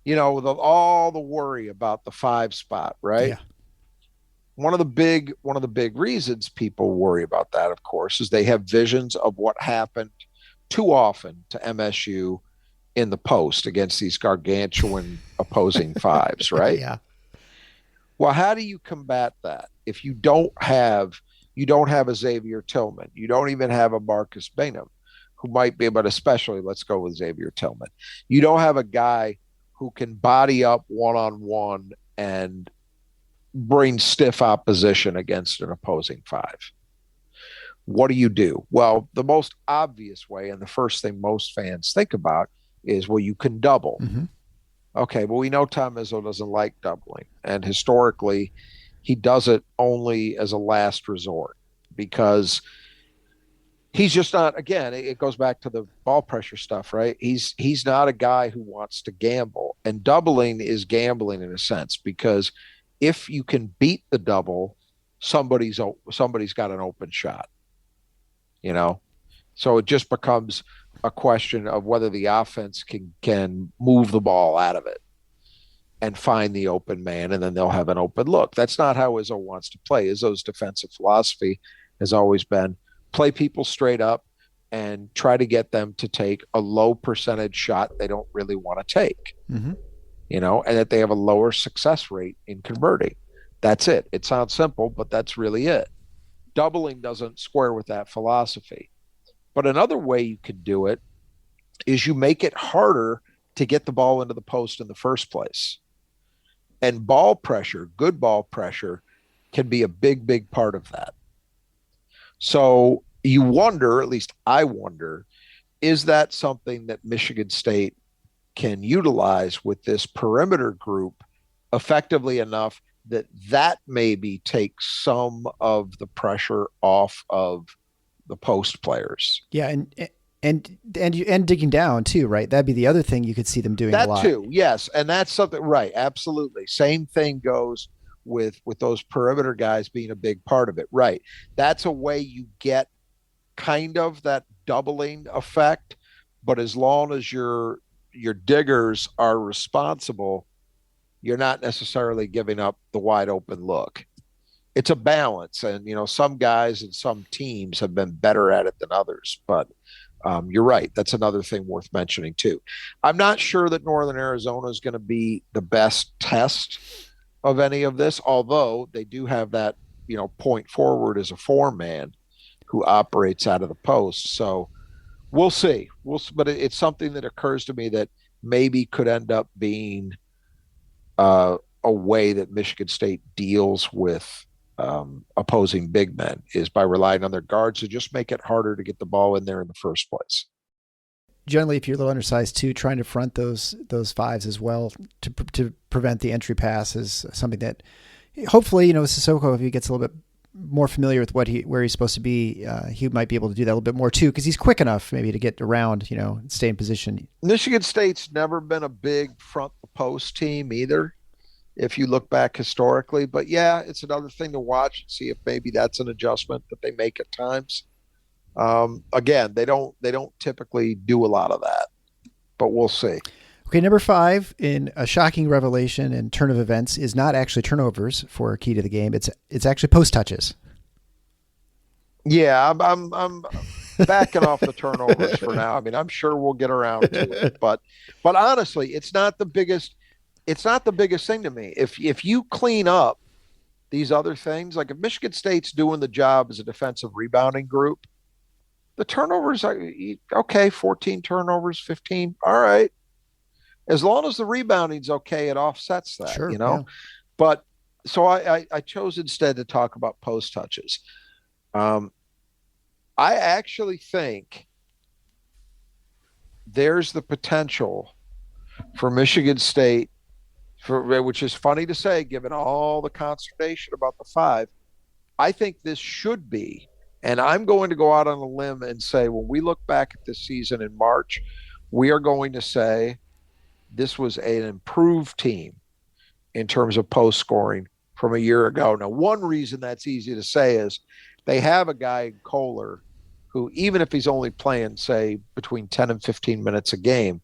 all the worry about the 5 spot, right? Yeah. One of the big reasons people worry about that, of course, is they have visions of what happened too often to MSU in the post against these gargantuan opposing 5s, right? Yeah. Well, how do you combat that if you don't have a Xavier Tillman, you don't even have a Marcus Bingham, who might be, but especially let's go with Xavier Tillman. You don't have a guy who can body up one-on-one and bring stiff opposition against an opposing 5. What do? Well, the most obvious way, and the first thing most fans think about is, well, you can double. Mm-hmm. Okay, well, we know Tom Izzo doesn't like doubling, and historically, he does it only as a last resort because he's just not, again, it goes back to the ball pressure stuff, right? He's not a guy who wants to gamble, and doubling is gambling in a sense, because if you can beat the double, somebody's got an open shot, so it just becomes a question of whether the offense can move the ball out of it and find the open man, and then they'll have an open look. That's not how Izzo wants to play. Izzo's defensive philosophy has always been play people straight up and try to get them to take a low percentage shot they don't really want to take, mm-hmm. And that they have a lower success rate in converting. That's it. It sounds simple, but that's really it. Doubling doesn't square with that philosophy. But another way you could do it is you make it harder to get the ball into the post in the first place. And ball pressure, good ball pressure, can be a big, big part of that. So you wonder, at least I wonder, is that something that Michigan State can utilize with this perimeter group effectively enough that maybe takes some of the pressure off of the post players? Yeah, and digging down too, right? That'd be the other thing you could see them doing a lot. That too, yes, and that's something, right? Absolutely. Same thing goes with those perimeter guys being a big part of it, right? That's a way you get kind of that doubling effect, but as long as your diggers are responsible, you're not necessarily giving up the wide open look. It's a balance, and some guys and some teams have been better at it than others, but you're right. That's another thing worth mentioning too. I'm not sure that Northern Arizona is going to be the best test of any of this, although they do have that, point forward as a 4-man who operates out of the post. So we'll see. But it's something that occurs to me that maybe could end up being a way that Michigan State deals with opposing big men, is by relying on their guards to just make it harder to get the ball in there in the first place. Generally, if you're a little undersized too, trying to front those 5s as well to prevent the entry pass is something that hopefully, Sissoko, if he gets a little bit more familiar with where he's supposed to be, he might be able to do that a little bit more too, because he's quick enough maybe to get around, and stay in position. Michigan State's never been a big front the post team either, if you look back historically. But yeah, it's another thing to watch and see if maybe that's an adjustment that they make at times. Again, they don't typically do a lot of that, but we'll see. Okay, number 5 in a shocking revelation and turn of events is not actually turnovers for a key to the game. It's actually post touches. Yeah, I'm backing off the turnovers for now. I mean, I'm sure we'll get around to it, but honestly, it's not the biggest. It's not the biggest thing to me. If you clean up these other things, like if Michigan State's doing the job as a defensive rebounding group, the turnovers are okay. 14 turnovers, 15. All right. As long as the rebounding's okay, it offsets that, Sure, Yeah. But so I chose instead to talk about post touches. I actually think there's the potential for Michigan State, which is funny to say, given all the consternation about the 5. I think this should be, and I'm going to go out on a limb and say, when we look back at this season in March, we are going to say this was an improved team in terms of post scoring from a year ago. Now, one reason that's easy to say is they have a guy, Kohler, who, even if he's only playing, say, between 10 and 15 minutes a game,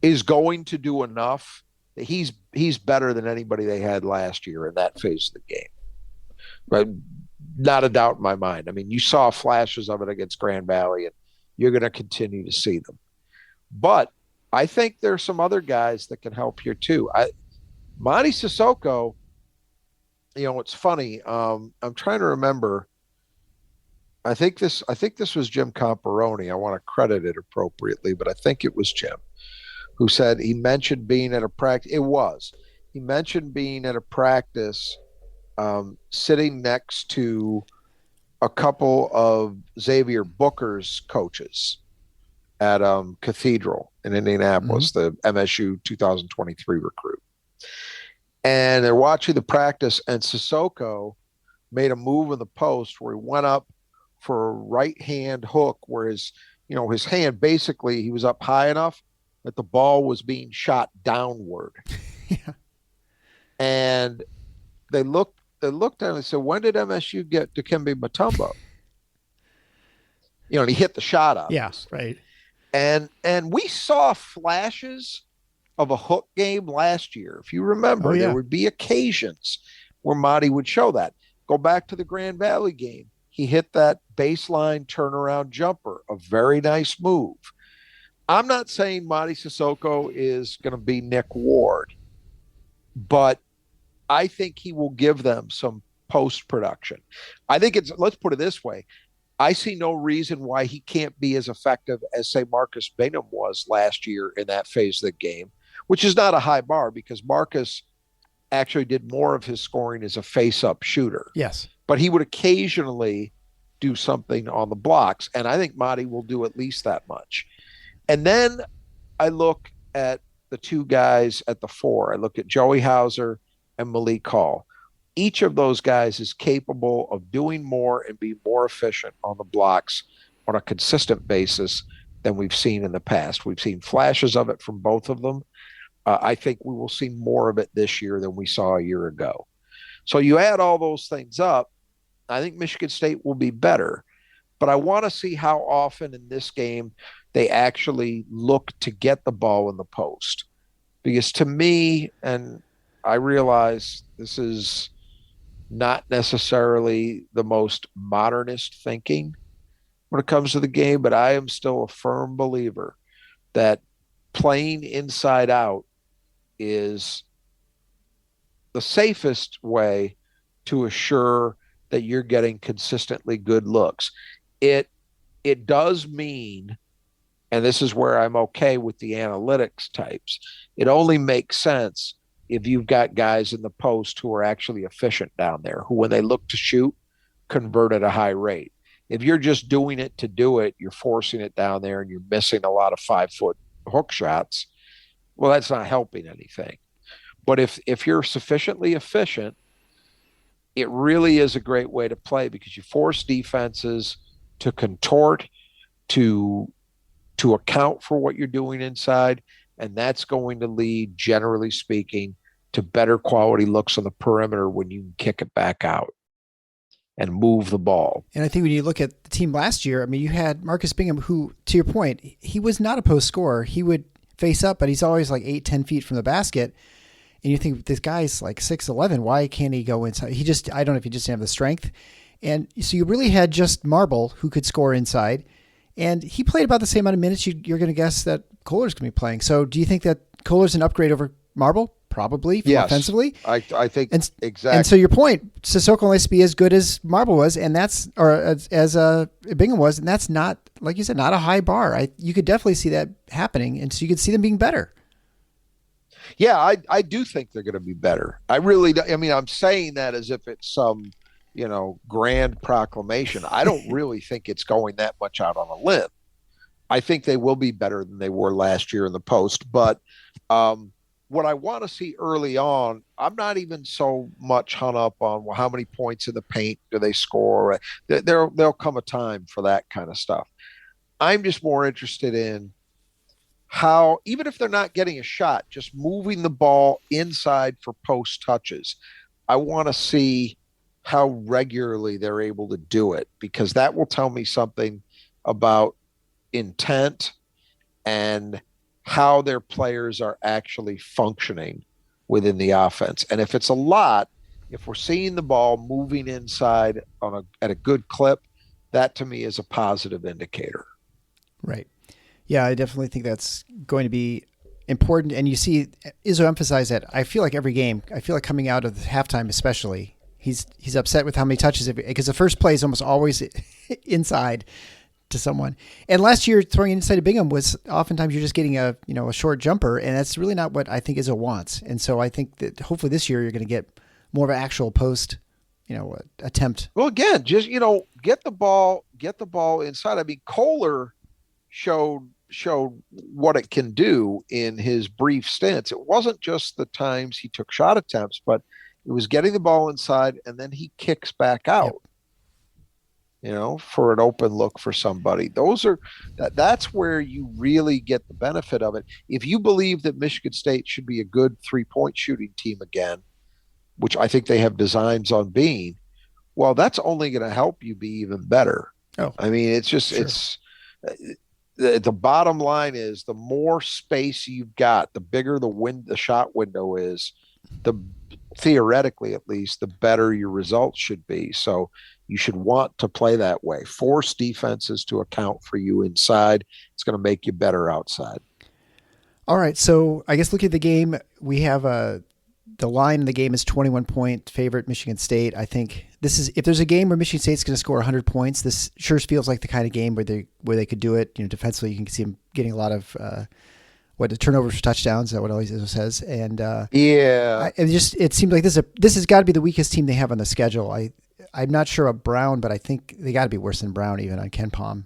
is going to do enough. He's better than anybody they had last year in that phase of the game. But not a doubt in my mind. I mean, you saw flashes of it against Grand Valley, and you're going to continue to see them. But I think there's some other guys that can help here too. Monty Sissoko, it's funny. I'm trying to remember. I think this was Jim Comparoni. I want to credit it appropriately, but I think it was Jim who said he mentioned being at a practice. He mentioned being at a practice, sitting next to a couple of Xavier Booker's coaches at Cathedral in Indianapolis, the MSU 2023 recruit. And they're watching the practice, and Sissoko made a move in the post where he went up for a right-hand hook where his hand, basically, he was up high enough that the ball was being shot downward. Yeah. And they looked at him and said, when did MSU get Dikembe Mutombo? And he hit the shot up. Yeah, right. And we saw flashes of a hook game last year. If you remember, there would be occasions where Marty would show that. Go back to the Grand Valley game. He hit that baseline turnaround jumper, a very nice move. I'm not saying Marty Sissoko is going to be Nick Ward, but I think he will give them some post-production. I think let's put it this way. I see no reason why he can't be as effective as, say, Marcus Bingham was last year in that phase of the game, which is not a high bar because Marcus actually did more of his scoring as a face-up shooter. Yes. But he would occasionally do something on the blocks, and I think Marty will do at least that much. And then I look at the two guys at the 4. I look at Joey Hauser and Malik Hall. Each of those guys is capable of doing more and be more efficient on the blocks on a consistent basis than we've seen in the past. We've seen flashes of it from both of them. I think we will see more of it this year than we saw a year ago. So you add all those things up, I think Michigan State will be better. But I want to see how often in this game they actually look to get the ball in the post. Because to me, and I realize this is not necessarily the most modernist thinking when it comes to the game, but I am still a firm believer that playing inside out is the safest way to assure that you're getting consistently good looks. It does mean, and this is where I'm okay with the analytics types, it only makes sense if you've got guys in the post who are actually efficient down there, who when they look to shoot, convert at a high rate. If you're just doing it to do it, you're forcing it down there and you're missing a lot of 5-foot hook shots, well, that's not helping anything. But if you're sufficiently efficient, it really is a great way to play because you force defenses to contort, to account for what you're doing inside, and that's going to lead, generally speaking, to better quality looks on the perimeter when you can kick it back out and move the ball. And I think when you look at the team last year, I mean, you had Marcus Bingham, who, to your point, he was not a post scorer. He would, face up, but he's always like 8-10 feet from the basket. And you think, this guy's like 6'11". Why can't he go inside? I don't know if he just didn't have the strength. And so you really had just Marble who could score inside. And he played about the same amount of minutes you're going to guess that Kohler's going to be playing. So do you think that Kohler's an upgrade over Marble? Probably, yes, offensively. I think exactly. And so your point, Sissoko only has to be as good as Marble was, and that's, or as Bingham was, and that's not, like you said, not a high bar. You could definitely see that happening, and so you could see them being better. Yeah, I do think they're going to be better. I really do. I mean, I'm saying that as if it's some, grand proclamation. I don't really think it's going that much out on a limb. I think they will be better than they were last year in the post, but what I want to see early on, I'm not even so much hung up on how many points in the paint do they score. There'll come a time for that kind of stuff. I'm just more interested in how, even if they're not getting a shot, just moving the ball inside for post touches. I want to see how regularly they're able to do it, because that will tell me something about intent and how their players are actually functioning within the offense. And if it's a lot, if we're seeing the ball moving inside at a good clip, that to me is a positive indicator. Right. Yeah, I definitely think that's going to be important. And you see Izzo emphasize that. I feel like every game, coming out of halftime especially, he's upset with how many touches, because the first play is almost always inside to someone. And last year, throwing inside to Bingham was oftentimes you're just getting a short jumper, and that's really not what I think Izzo wants. And so I think that hopefully this year you're going to get more of an actual post, attempt. Well, again, just get the ball inside. I mean, Kohler showed what it can do in his brief stints. It wasn't just the times he took shot attempts, but it was getting the ball inside and then he kicks back out. Yep. For an open look for somebody. That's where you really get the benefit of it. If you believe that Michigan State should be a good 3-point shooting team again, which I think they have designs on being, well, that's only going to help you be even better. Oh, I mean, it's just, sure. The bottom line is the more space you've got, the bigger the shot window is, theoretically at least, the better your results should be. So you should want to play that way. Force defenses to account for you inside. It's going to make you better outside. All right. So I guess looking at the game, we have the line in the game is 21-point favorite Michigan State. I think this is, if there's a game where Michigan State's going to score 100 points, this sure feels like the kind of game where they could do it. Defensively, you can see them getting a lot of the turnovers for touchdowns. Is that what always says? And yeah, it seems like this has got to be the weakest team they have on the schedule. I'm not sure of Brown, but I think they got to be worse than Brown even on KenPom.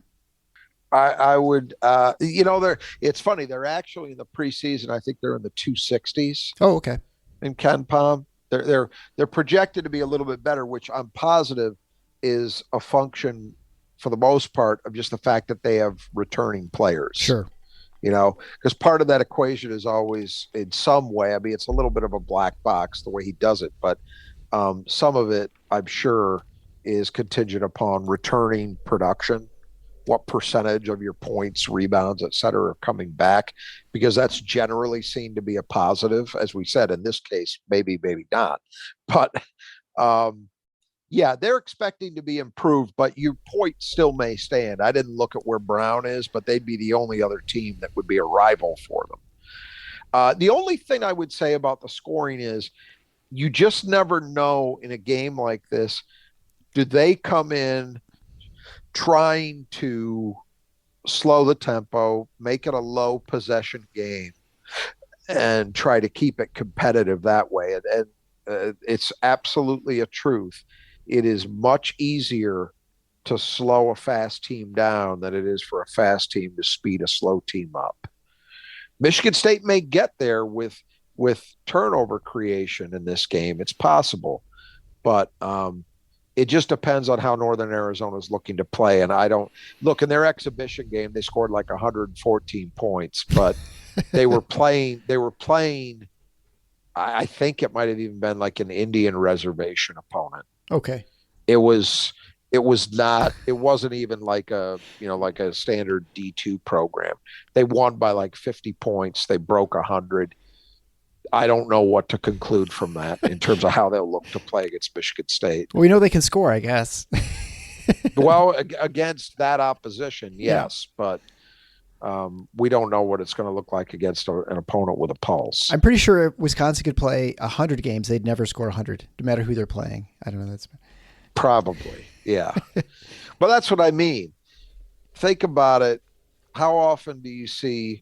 I would, it's funny. They're actually in the preseason. I think they're in the 260s. Oh, okay. In KenPom, they're projected to be a little bit better, which I'm positive is a function for the most part of just the fact that they have returning players. Sure. Because part of that equation is always in some way, I mean, it's a little bit of a black box the way he does it, but some of it, I'm sure, is contingent upon returning production. What percentage of your points, rebounds, et cetera, are coming back, because that's generally seen to be a positive. As we said, in this case, maybe not. But yeah, they're expecting to be improved, but your point still may stand. I didn't look at where Brown is, but they'd be the only other team that would be a rival for them. The only thing I would say about the scoring is you just never know in a game like this, do they come in trying to slow the tempo, make it a low possession game, and try to keep it competitive that way. And it's absolutely a truth. It is much easier to slow a fast team down than it is for a fast team to speed a slow team up. Michigan State may get there with turnover creation in this game. It's possible, but it just depends on how Northern Arizona is looking to play. And I don't look in their exhibition game. They scored like 114 points, but they were playing. I think it might have even been like an Indian reservation opponent. Okay. It was It wasn't even like a standard D2 program. They won by like 50 points. They broke 100. I don't know what to conclude from that in terms of how they'll look to play against Michigan State. Well, we know they can score, I guess. Well, against that opposition, yes, yeah. but we don't know what it's going to look like against an opponent with a pulse. I'm pretty sure if Wisconsin could play 100 games, they'd never score 100, no matter who they're playing. I don't know. That's probably, yeah. But that's what I mean. Think about it. How often do you see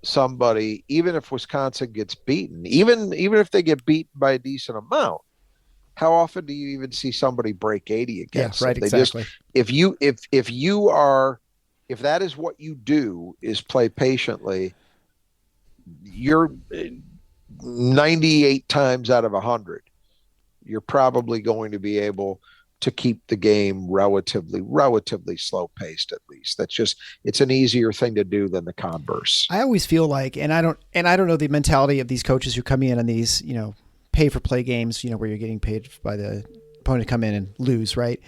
somebody, even if Wisconsin gets beaten, even if they get beaten by a decent amount, how often do you even see somebody break 80 against them? Right, them? exactly. If that is what you do, is play patiently, you're 98 times out of 100, you're probably going to be able to keep the game relatively slow paced. At least it's an easier thing to do than the converse. I always feel like, and I don't know the mentality of these coaches who come in on these, pay for play games, where you're getting paid by the opponent to come in and lose, right?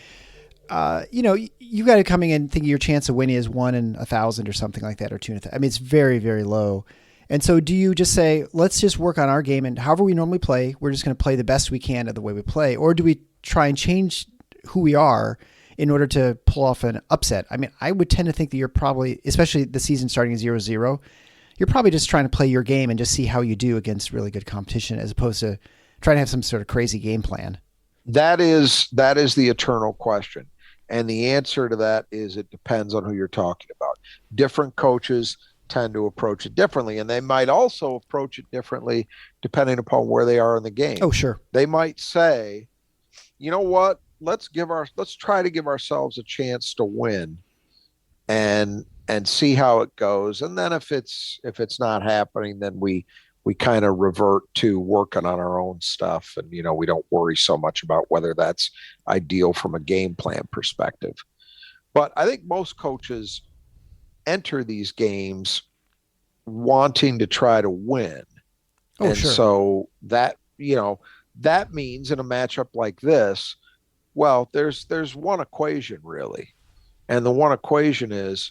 You got to coming in thinking your chance of winning is 1 in 1,000 or something like that, or 2 in 1,000. I mean, it's very, very low. And so do you just say, let's just work on our game, and however we normally play, we're just going to play the best we can of the way we play? Or do we try and change who we are in order to pull off an upset? I mean, I would tend to think that you're probably, especially the season starting at 0-0, you're probably just trying to play your game and just see how you do against really good competition, as opposed to trying to have some sort of crazy game plan. That is the eternal question. And the answer to that is it depends on who you're talking about. Different coaches tend to approach it differently, and they might also approach it differently depending upon where they are in the game. Oh, sure. They might say, you know what, let's try to give ourselves a chance to win and see how it goes. And then if it's not happening, then we kind of revert to working on our own stuff. And, we don't worry so much about whether that's ideal from a game plan perspective. But I think most coaches enter these games wanting to try to win. Oh, and sure. So that means in a matchup like this, well, there's one equation really. And the one equation is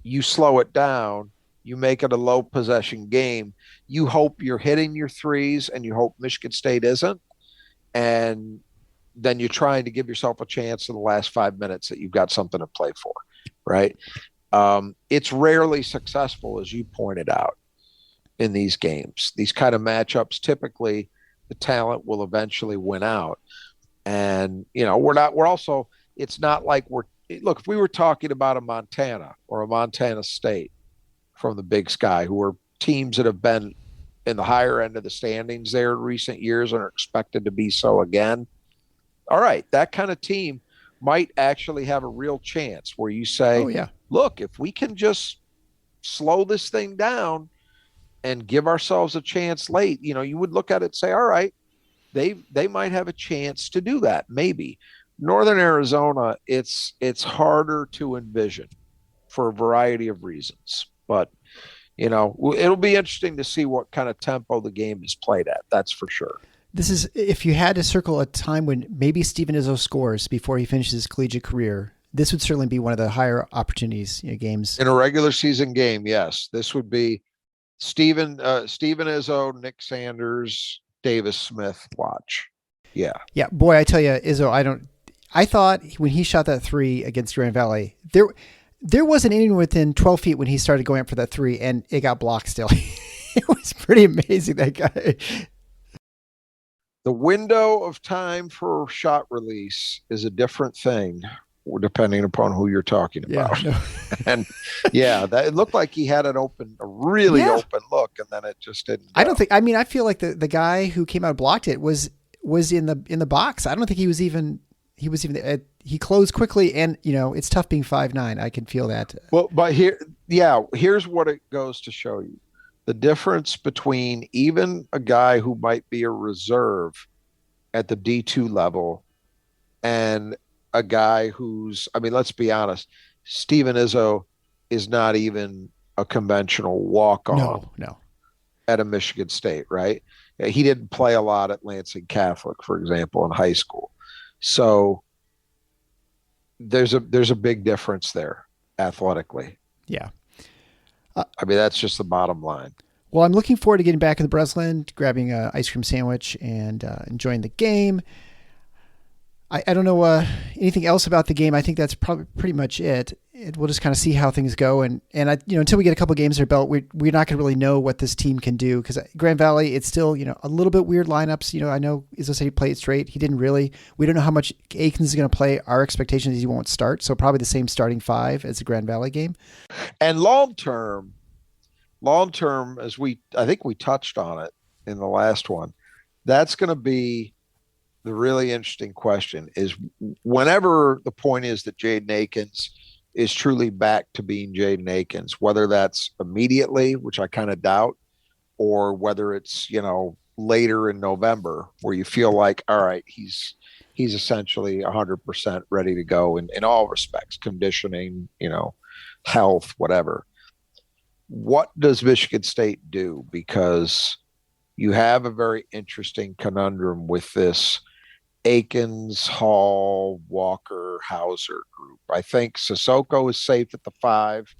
you slow it down, you make it a low possession game. You hope you're hitting your threes, and you hope Michigan State isn't. And then you're trying to give yourself a chance in the last 5 minutes that you've got something to play for, right? It's rarely successful, as you pointed out, in these games. These kind of matchups, typically the talent will eventually win out. And, it's not like look, if we were talking about a Montana or a Montana State from the Big Sky, who are teams that have been in the higher end of the standings there in recent years and are expected to be so again. All right, that kind of team might actually have a real chance where you say, oh, yeah, look, if we can just slow this thing down and give ourselves a chance late, you would look at it and say, all right, they might have a chance to do that. Maybe. Northern Arizona, it's harder to envision for a variety of reasons. But, it'll be interesting to see what kind of tempo the game is played at. That's for sure. This is, if you had to circle a time when maybe Steven Izzo scores before he finishes his collegiate career, this would certainly be one of the higher opportunities games. In a regular season game, yes. This would be Steven Izzo, Nick Sanders, Davis Smith watch. Yeah. Yeah, boy, I tell you, Izzo, I thought when he shot that 3 against Grand Valley, there wasn't anyone within 12 feet when he started going up for that 3, and it got blocked still. It was pretty amazing, that guy. The window of time for shot release is a different thing depending upon who you're talking about. Yeah, no. And it looked like he had a really open look, and then it just didn't go. I feel like the guy who came out and blocked it was in the box. I don't think he was even he closed quickly, and it's tough being 5'9". I can feel that. Well, but here's what it goes to show you. The difference between even a guy who might be a reserve at the D2 level and a guy let's be honest, Steven Izzo is not even a conventional walk-on no. at a Michigan State, right? He didn't play a lot at Lansing Catholic, for example, in high school. So there's a big difference there athletically. Yeah. I mean, that's just the bottom line. Well, I'm looking forward to getting back in the Breslin, grabbing an ice cream sandwich, and enjoying the game. I don't know anything else about the game. I think that's probably pretty much it. We'll just kind of see how things go, and until we get a couple games under belt, we're not going to really know what this team can do, because Grand Valley, it's still a little bit weird lineups. I know Izzo said he played straight. He didn't really. We don't know how much Akins is going to play. Our expectation is he won't start, so probably the same starting five as the Grand Valley game. And long term, as I think we touched on it in the last one, that's going to be the really interesting question, is whenever the point is that Jaden Akins is truly back to being Jaden Akins, whether that's immediately, which I kind of doubt, or whether it's, later in November where you feel like, all right, he's essentially 100% ready to go in all respects, conditioning, health, whatever. What does Michigan State do? Because you have a very interesting conundrum with this Akins, Hall, Walker, Hauser group. I think Sissoko is safe at the 5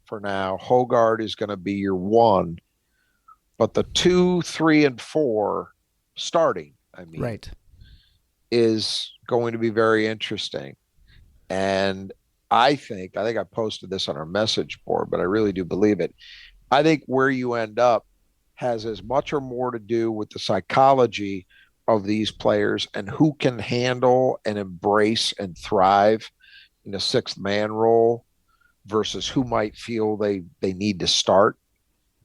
for now. Hogard is going to be your 1, but the 2, 3, and 4 starting, right, is going to be very interesting. And I think I posted this on our message board, but I really do believe it. I think where you end up has as much or more to do with the psychology of these players and who can handle and embrace and thrive in a sixth man role versus who might feel they need to start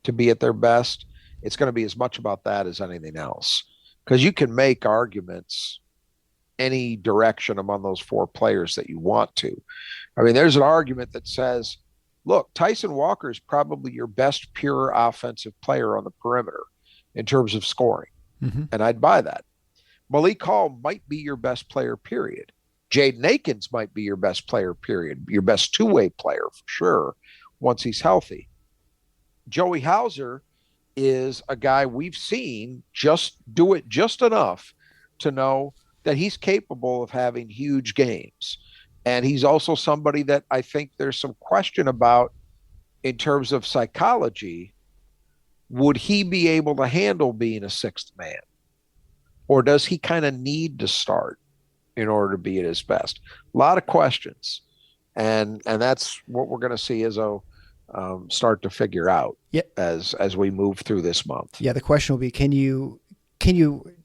to be at their best. It's going to be as much about that as anything else, because you can make arguments any direction among those 4 players that you want to. I mean, there's an argument that says, look, Tyson Walker is probably your best pure offensive player on the perimeter in terms of scoring. Mm-hmm. And I'd buy that. Malik Hall might be your best player, period. Jaden Akins might be your best player, period. Your best two-way player for sure once he's healthy. Joey Hauser is a guy we've seen just do it just enough to know that he's capable of having huge games. And he's also somebody that I think there's some question about in terms of psychology. Would he be able to handle being a sixth man? Or does he kind of need to start in order to be at his best? A lot of questions. And that's what we're going to see Izzo start to figure out as we move through this month. Yeah, the question will be, can you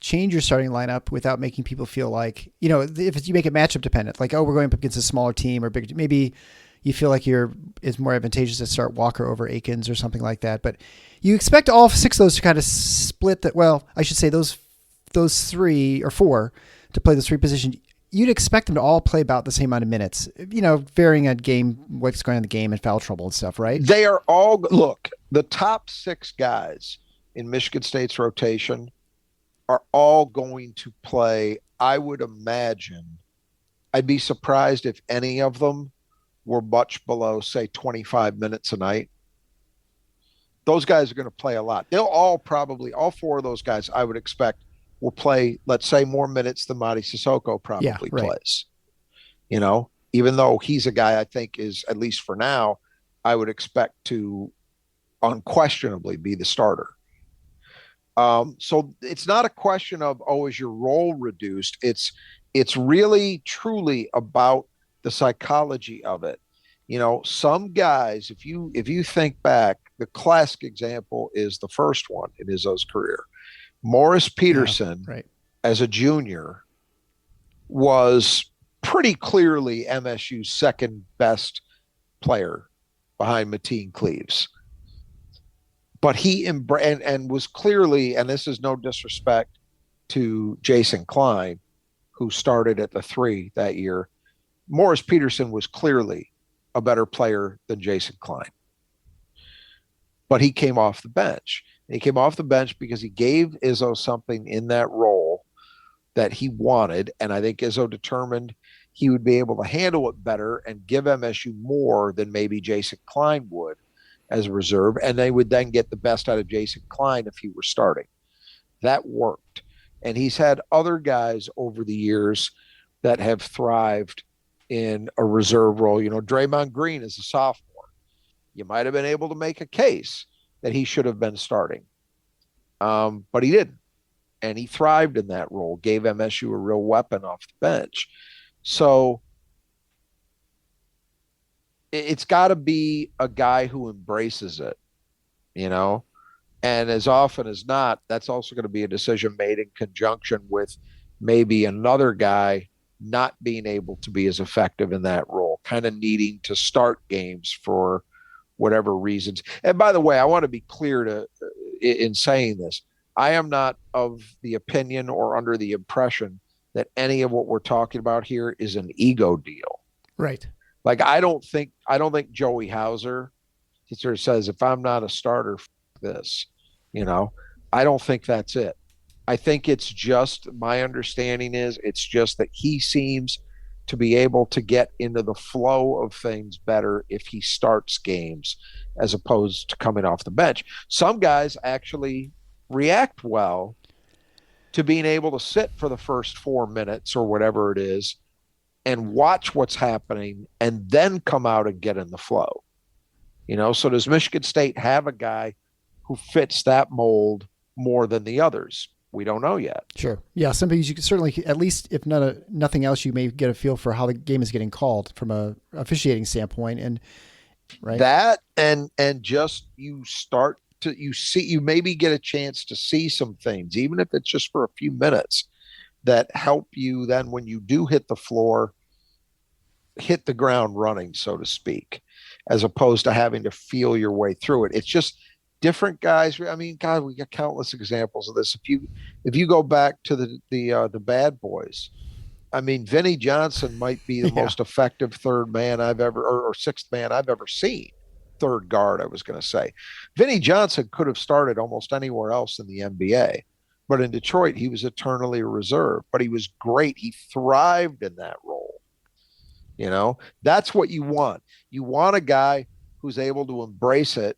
change your starting lineup without making people feel like, if you make it matchup dependent, like, oh, we're going up against a smaller team or big, maybe you feel like it's more advantageous to start Walker over Akins or something like that. But you expect all 6 of those to kind of split that. Well, I should say those 3 or 4 to play those 3 positions. You'd expect them to all play about the same amount of minutes, varying on what's going on in the game and foul trouble and stuff, right? They are all, look, the top 6 guys in Michigan State's rotation are all going to play. I would imagine, I'd be surprised if any of them were much below, say, 25 minutes a night. Those guys are going to play a lot. They'll all 4 of those guys, I would expect, will play, let's say, more minutes than Mady Sissoko probably plays. Even though he's a guy I think is, at least for now, I would expect to unquestionably be the starter. So it's not a question of, is your role reduced? It's really truly about the psychology of it. Some guys, if you think back, the classic example is the first one in Izzo's career. Morris Peterson, as a junior, was pretty clearly MSU's second best player behind Mateen Cleaves. But he and was clearly, and this is no disrespect to Jason Klein, who started at the 3 that year, Morris Peterson was clearly a better player than Jason Klein. But he came off the bench. And he came off the bench because he gave Izzo something in that role that he wanted. And I think Izzo determined he would be able to handle it better and give MSU more than maybe Jason Klein would as a reserve. And they would then get the best out of Jason Klein if he were starting. That worked. And he's had other guys over the years that have thrived in a reserve role. Draymond Green is a sophomore. You might have been able to make a case that he should have been starting. But he didn't. And he thrived in that role, gave MSU a real weapon off the bench. So it's got to be a guy who embraces it, and as often as not, that's also going to be a decision made in conjunction with maybe another guy not being able to be as effective in that role, kind of needing to start games for whatever reasons. And by the way, I want to be clear in saying this. I am not of the opinion or under the impression that any of what we're talking about here is an ego deal. Right. Like, I don't think Joey Hauser, he sort of says, if I'm not a starter, this, I don't think that's it. I think it's just, my understanding is it's just that he seems to be able to get into the flow of things better if he starts games as opposed to coming off the bench. Some guys actually react well to being able to sit for the first 4 minutes or whatever it is and watch what's happening and then come out and get in the flow. So does Michigan State have a guy who fits that mold more than the others? We don't know yet. Sure. Yeah, some things you can certainly, at least if nothing else, you may get a feel for how the game is getting called from a officiating standpoint. And right. That and just you maybe get a chance to see some things, even if it's just for a few minutes, that help you then when you do hit the floor, hit the ground running, so to speak, as opposed to having to feel your way through it. It's just different guys. I mean, God, we got countless examples of this. If you go back to the Bad Boys, I mean, Vinnie Johnson might be the most effective third man I've ever, or sixth man I've ever seen. Third guard, I was going to say. Vinnie Johnson could have started almost anywhere else in the NBA, but in Detroit, he was eternally a reserve, but he was great. He thrived in that role. That's what you want. You want a guy who's able to embrace it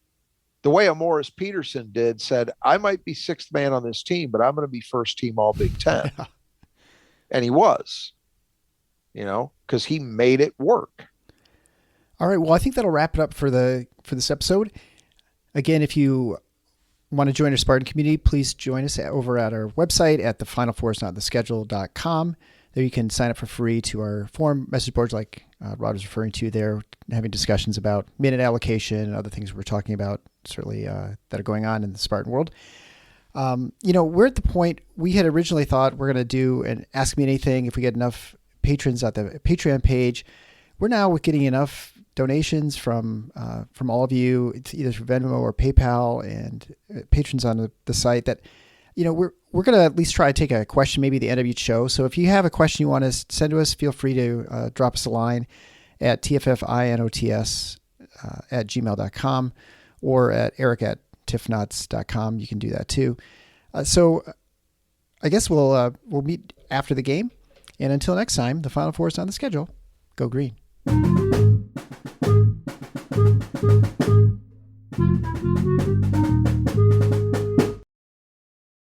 the way a Morris Peterson said, I might be sixth man on this team, but I'm going to be first team all Big Ten. Yeah. And he was, because he made it work. All right. Well, I think that'll wrap it up for this episode. Again, if you want to join our Spartan community, please join us over at our website at thefinalfoursnottheschedule.com. There you can sign up for free to our forum message boards like Rod was referring to there, having discussions about minute allocation and other things we're talking about, certainly that are going on in the Spartan world. We're at the point we had originally thought we're going to do an Ask Me Anything if we get enough patrons at the Patreon page. We're now getting enough donations from all of you, it's either through Venmo or PayPal and patrons on the site that, we're going to at least try to take a question maybe at the end of each show. So if you have a question you want to send to us, feel free to drop us a line at tffinots@gmail.com or at eric@tiffnots.com. You can do that too. So I guess we'll meet after the game. And until next time, the Final Four is on the schedule. Go Green.